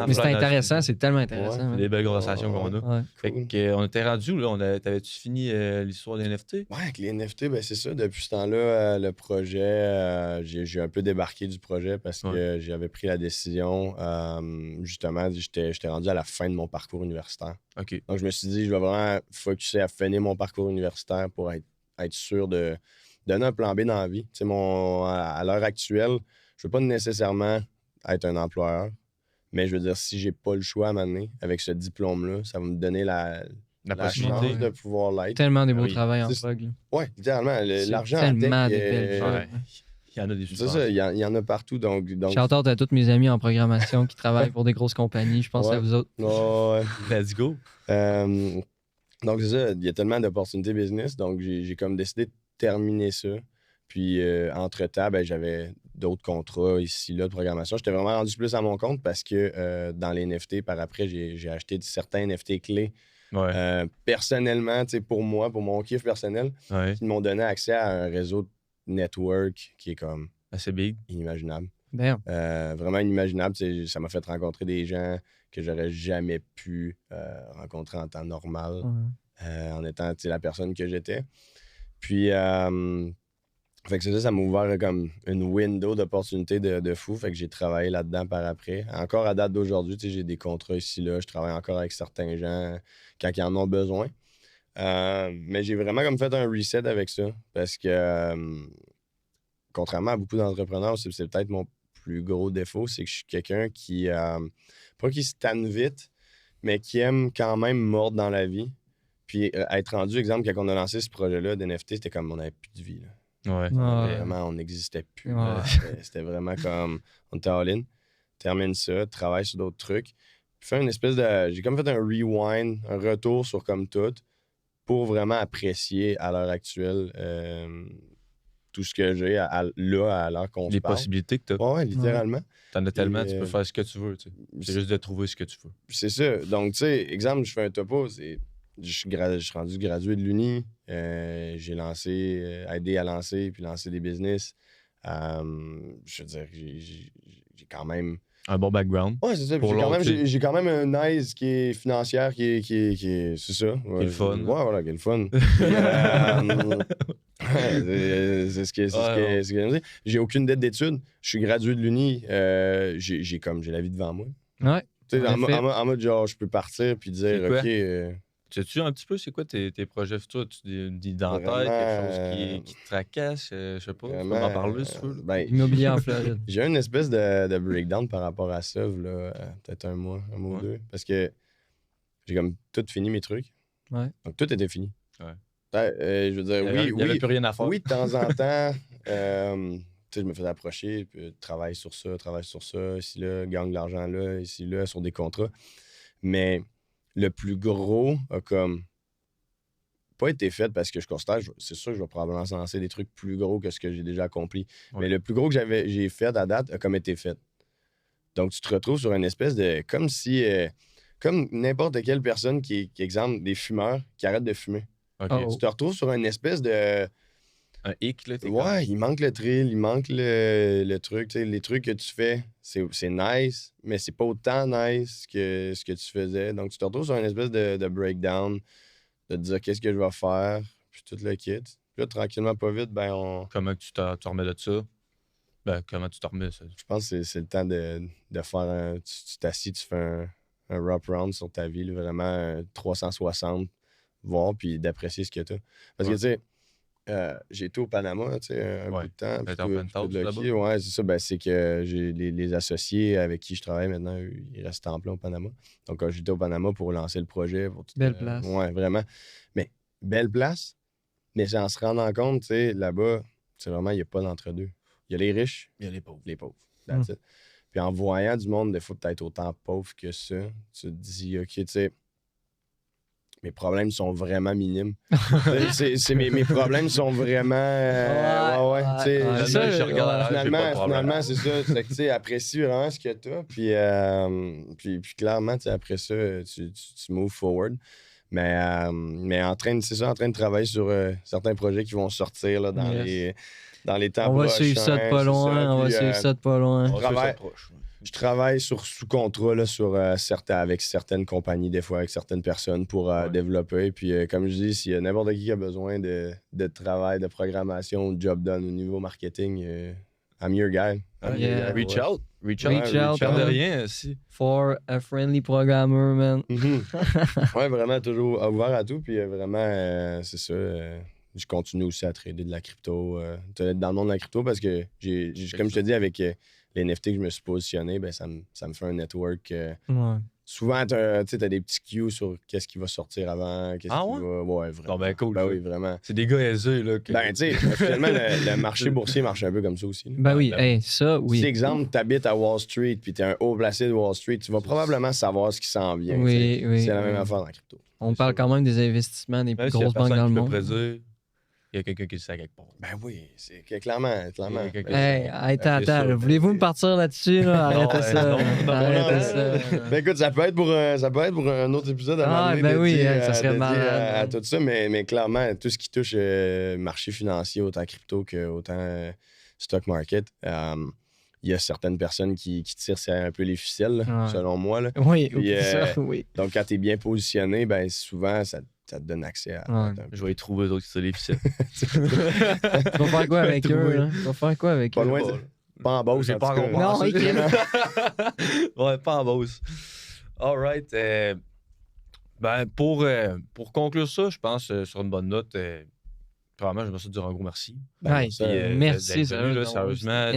Mais c'est intéressant, c'est tellement intéressant. C'est des belles conversations qu'on a. Ouais. Fait qu'on était rendu où, là? T'avais-tu fini l'histoire des NFT? Ouais, avec les NFT, c'est ça. Depuis ce temps-là, le projet, j'ai un peu débarqué du projet parce que j'avais pris la décision. Justement, j'étais rendu à la fin de mon parcours universitaire. OK. Donc, je me suis dit, je vais vraiment focusser à finir mon parcours universitaire pour être sûr de donner un plan B dans la vie. Tu sais, à l'heure actuelle, je ne veux pas nécessairement être un employeur, mais je veux dire, si j'ai pas le choix à m'amener avec ce diplôme-là, ça va me donner la chance de pouvoir l'être. Tellement des beaux travails en vogue. Oui, littéralement. L'argent en tellement tech, des belles choses. Il y en a des C'est ça, il y en a partout. Donc... Shout-out à tous mes amis en programmation qui travaillent pour des grosses compagnies. Je pense à vous autres. Ouais. Let's go. Donc, c'est ça. Il y a tellement d'opportunités business. Donc, j'ai comme décidé de terminer ça. Puis, entre-temps, j'avais d'autres contrats ici, là, de programmation. J'étais vraiment rendu plus à mon compte parce que dans les NFT, par après, j'ai acheté certains NFT clés. Ouais. Personnellement, pour moi, pour mon kiff personnel, qui m'ont donné accès à un réseau network qui est comme assez big, inimaginable. Vraiment inimaginable. Ça m'a fait rencontrer des gens que j'aurais jamais pu rencontrer en temps normal en étant la personne que j'étais. Puis, fait que ça m'a ouvert comme une window d'opportunité de fou. Fait que j'ai travaillé là-dedans par après. Encore à date d'aujourd'hui, j'ai des contrats ici, là. Je travaille encore avec certains gens quand ils en ont besoin. Mais j'ai vraiment comme fait un reset avec ça parce que contrairement à beaucoup d'entrepreneurs, c'est peut-être mon plus gros défaut, c'est que je suis quelqu'un qui pas qui se tanne vite, mais qui aime quand même mordre dans la vie. Puis être rendu, exemple, quand on a lancé ce projet-là d'NFT, c'était comme on n'avait plus de vie. Là. Vraiment, on n'existait plus. C'était vraiment comme on était all-in. Termine ça, travaille sur d'autres trucs. Puis fais une espèce de. J'ai comme fait un rewind, un retour sur comme tout, pour vraiment apprécier à l'heure actuelle tout ce que j'ai à l'heure qu'on se parle. Les possibilités que tu as. Ouais, littéralement. T'en as tellement, tu peux faire ce que tu veux. C'est juste de trouver ce que tu veux. C'est ça. Donc, tu sais, exemple, je fais un topo, je suis rendu gradué de l'Uni. J'ai lancé, aidé à lancer, puis lancer des business. Je veux dire, j'ai quand même... Un bon background. Ouais, c'est ça. J'ai quand même une aise qui est financière, qui est c'est ça. Qui est le fun. Ouais, voilà, qui est le fun. C'est ce que je dis. J'ai aucune dette d'études. Je suis gradué de l'Uni. J'ai la vie devant moi. Ouais. Tu sais, en mode genre, je peux partir puis dire, OK. sais-tu un petit peu c'est quoi tes projets futurs? As-tu des dans la tête, quelque chose qui te tracasse? Je sais pas, tu peux m'en parler si tu veux. Ben, Immobilier en Floride. j'ai eu une espèce de breakdown par rapport à ça, là, peut-être un mois ou Ouais. deux. Parce que j'ai comme tout fini mes trucs. Ouais. Donc tout était fini. Ouais. Je veux dire, Il y avait plus rien à faire. oui, de temps en temps, tu sais, je me faisais approcher, puis travaille sur ça, ici, là, gagne de l'argent là, ici, là, sur des contrats. Mais le plus gros a comme pas été fait parce que je constate, c'est sûr que je vais probablement lancer des trucs plus gros que ce que j'ai déjà accompli. Ouais. Mais le plus gros que j'ai fait à date a comme été fait. Donc, tu te retrouves sur une espèce de... Comme si... comme n'importe quelle personne exemple, des fumeurs qui arrêtent de fumer. OK. Oh. Tu te retrouves sur une espèce de... Un hic, là, t'es Ouais, il manque le thrill, il manque le truc. Tu sais, les trucs que tu fais, c'est nice, mais c'est pas autant nice que ce que tu faisais. Donc, tu te retrouves sur une espèce de breakdown, de te dire qu'est-ce que je vais faire, puis tout le kit. Puis là, tranquillement, pas vite, ben on... Comment tu te remets de ça? Ben, comment tu te remets, ça? Je pense que c'est le temps de faire un... Tu t'assis, tu fais un wrap round sur ta vie, là, vraiment 360, voir, puis d'apprécier ce que tu as. Parce que, tu sais, j'ai été au Panama, tu sais, un bout de temps. T'es en pleine tasse, là-bas? Ouais, c'est ça. Ben, c'est que j'ai les associés avec qui je travaille maintenant, eux, ils restent en plein au Panama. Donc, j'étais au Panama pour lancer le projet. Belle place. Ouais, vraiment. Mais, belle place. Mais en se rendant compte, tu sais, là-bas, c'est vraiment, il n'y a pas d'entre-deux. Il y a les riches, Il y a les pauvres. les pauvres. That's it. Puis en voyant du monde, des fois, peut-être autant pauvre que ça, tu te dis, OK, tu sais, mes problèmes sont vraiment minimes. Mes problèmes sont vraiment... ouais, tu sais. Ça, je regarde Finalement, c'est ça. C'est que, tu sais, apprécie vraiment ce que tu as. Puis clairement, tu sais, après ça, tu move forward. Mais en train de travailler sur certains projets qui vont sortir là, dans les temps prochains. On va suivre ça de pas loin. Je travaille sous contrat là, avec certaines compagnies, des fois avec certaines personnes pour développer. Puis comme je dis, s'il y a n'importe qui a besoin de travail, de programmation, de job done au niveau marketing, I'm your guy. Reach out. Reach out. Perdez rien aussi. For a friendly programmer, man. Ouais, vraiment toujours ouvert à tout. Puis vraiment, c'est ça. Je continue aussi à trader de la crypto. Dans le monde de la crypto parce que, comme je te dis, avec les NFT que je me suis positionné, ben, ça me fait un network. Souvent, tu as des petits cues sur qu'est-ce qui va sortir avant, qu'est-ce qui va... Ouais, vraiment. Non, ben cool. Ben oui, vraiment. C'est des gars aisés, là. Ben, tu sais, finalement, le marché boursier marche un peu comme ça aussi. Là. Ben oui, ça, oui. Si, exemple, tu habites à Wall Street puis tu es un haut placé de Wall Street, tu vas probablement savoir ce qui s'en vient. Oui. C'est la même affaire dans la crypto. On parle quand même des investissements des plus grosses banques dans le monde. Il y a quelqu'un qui le sait à quelque part. Ben oui, c'est clairement. Attends, voulez-vous me partir là-dessus? Là? Arrêtez ça. Arrêtez ça. Ben écoute, ça peut être pour un autre épisode ça serait malade. À tout ça, mais clairement, tout ce qui touche marché financier, autant crypto que autant stock market, il y a certaines personnes qui tirent un peu les ficelles, là, selon moi. Là. Oui, puis, oui. Donc, quand tu es bien positionné, ben souvent, ça te donne accès à... Je vais y trouver d'autres qui tirent les ficelles. Tu vas faire quoi avec eux? Hein? Tu vas faire quoi avec eux? Pas en Beauce, j'ai pas encore Non, ouais, pas en Beauce. All right. Ben, pour conclure ça, je pense, sur une bonne note, probablement, je me suis dire un gros merci. Merci, sérieusement.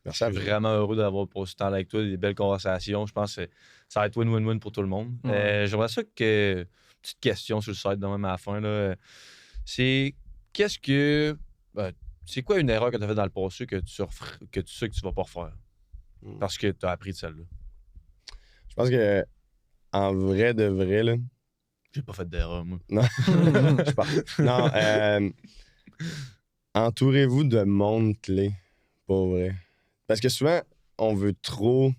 Je suis vraiment heureux d'avoir passé ce temps avec toi, des belles conversations. Je pense que ça va être win-win-win pour tout le monde. J'aimerais ça que... Petite question sur le site de même à la fin. Là. C'est c'est quoi une erreur que tu as faite dans le passé que tu sais que tu vas pas refaire? Parce que tu as appris de celle-là. Je pense que en vrai de vrai, là. J'ai pas fait d'erreur, moi. Non. Je pense. Non. Entourez-vous de monde clé. Pas vrai. Parce que souvent, on veut trop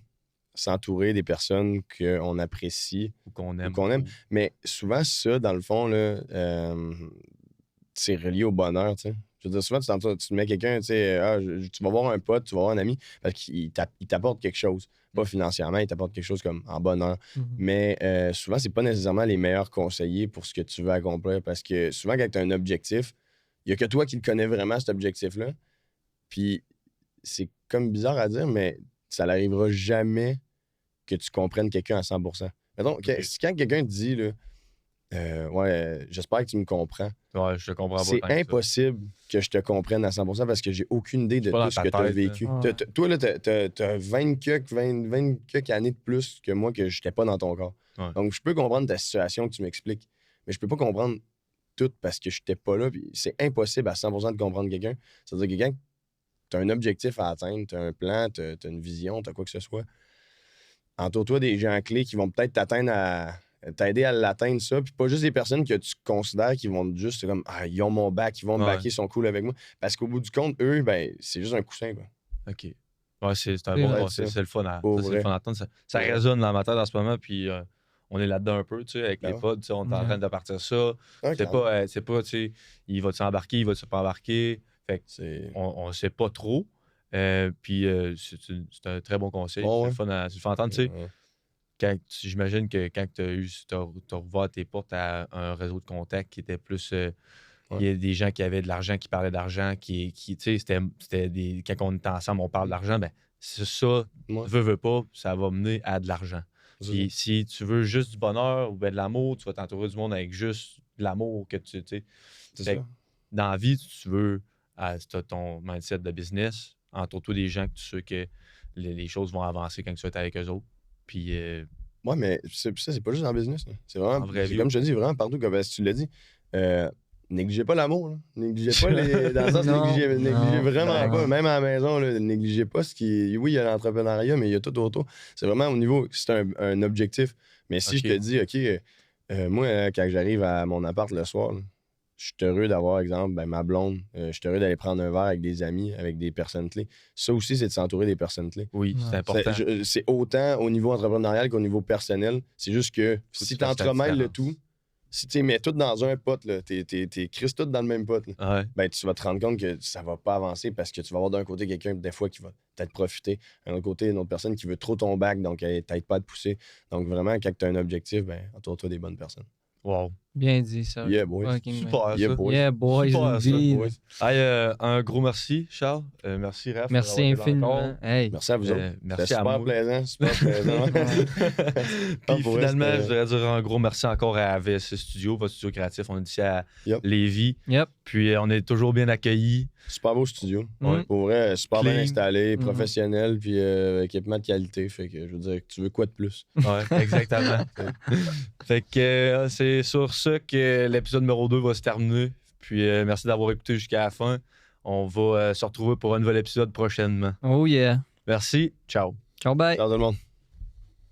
s'entourer des personnes qu'on apprécie ou qu'on aime. Mais souvent, ça, dans le fond, là, c'est relié au bonheur, tu sais. Je veux dire, souvent, tu mets quelqu'un, tu sais, tu vas voir un pote, tu vas voir un ami, parce qu'il t'apporte quelque chose. Pas financièrement, il t'apporte quelque chose comme en bonheur. Mais souvent, c'est pas nécessairement les meilleurs conseillers pour ce que tu veux accomplir, parce que souvent, quand tu as un objectif, il y a que toi qui le connais vraiment, cet objectif-là. Puis, c'est comme bizarre à dire, mais ça n'arrivera jamais que tu comprennes quelqu'un à 100%. Mettons, quand quelqu'un te dit, là, J'espère que tu me comprends. Ouais, je te comprends pas. C'est impossible que je te comprenne à 100% parce que j'ai aucune idée de tout ce que tu as vécu. Toi, là, t'as 20 quelques années de plus que moi que je n'étais pas dans ton corps. Ouais. Donc, je peux comprendre ta situation que tu m'expliques, mais je peux pas comprendre tout parce que je n'étais pas là. Puis c'est impossible à 100% de comprendre quelqu'un. C'est-à-dire quelqu'un, tu as un objectif à atteindre, tu as un plan, tu as une vision, tu as quoi que ce soit. Entoure-toi des gens clés qui vont peut-être t'aider à l'atteindre, ça. Puis pas juste des personnes que tu considères qui vont juste comme ils ont mon back, ils vont me backer, ils sont cool avec moi. Parce qu'au bout du compte, eux, ben, c'est juste un coussin, quoi. OK. Ouais, c'est un bon. C'est le fun à entendre. Ça résonne dans ma tête en ce moment, puis on est là-dedans un peu, tu sais, avec les pods, on est en train de partir ça. C'est pas, tu sais, il va s'embarquer, il va se pas embarquer. Fait que on sait pas trop. Puis c'est un très bon conseil. C'est le fun à entendre, tu sais. J'imagine que quand tu as ouvert tes portes à un réseau de contacts qui était plus. Il y a des gens qui avaient de l'argent, qui parlaient d'argent, qui tu sais, c'était des. Quand on était ensemble, on parle d'argent, ben c'est ça, veux pas, ça va mener à de l'argent. Puis si tu veux juste du bonheur ou ben de l'amour, tu vas t'entourer du monde avec juste de l'amour que tu sais. Dans la vie, tu veux, si tu as ton mindset de business, entoure-toi des gens que tu sais que les choses vont avancer quand tu vas être avec eux autres. Puis. Ouais, mais ça, c'est pas juste en business. Là. C'est vraiment. Comme je te dis, vraiment partout, comme tu l'as dit. Négligez pas l'amour. Là. Négligez pas les. Dans le sens, négligez vraiment pas. Même à la maison, là, négligez pas ce qui. Oui, il y a l'entrepreneuriat, mais il y a tout autour. C'est vraiment au niveau. C'est un objectif. Mais si je te dis, OK, moi, quand j'arrive à mon appart le soir, là, je suis heureux d'avoir, exemple, ma blonde. Je suis heureux d'aller prendre un verre avec des amis, avec des personnes clés. Ça aussi, c'est de s'entourer des personnes clés. Oui, c'est important. C'est autant au niveau entrepreneurial qu'au niveau personnel. C'est juste que si tu entremêles le tout, si tu mets tout dans un pot, t'es crises tout dans le même pot, ben, tu vas te rendre compte que ça va pas avancer parce que tu vas avoir d'un côté quelqu'un, des fois, qui va peut-être profiter. D'un autre côté, une autre personne qui veut trop ton back, donc elle t'aide pas à te pousser. Donc vraiment, quand tu as un objectif, ben, entoure-toi des bonnes personnes. Wow. Bien dit, ça. Yeah, boys. Super, yeah, ça. boys. Yeah, boys. Super, ça. Hey, un gros merci, Charles. Merci, Raph. Merci infiniment. Hey. Merci à vous autres. Merci à super plaisant, super plaisant. Puis finalement, je voudrais dire un gros merci encore à VSC Studio, votre studio créatif. On est ici à Lévis. Puis on est toujours bien accueillis. Super beau studio. Pour vrai, super bien installé, professionnel, puis équipement de qualité. Fait que je veux dire, tu veux quoi de plus? Ouais, exactement. Fait que c'est sur ça que l'épisode numéro 2 va se terminer. Puis merci d'avoir écouté jusqu'à la fin. On va se retrouver pour un nouvel épisode prochainement. Oh yeah. Merci. Ciao. Ciao, bye. Ciao tout le monde.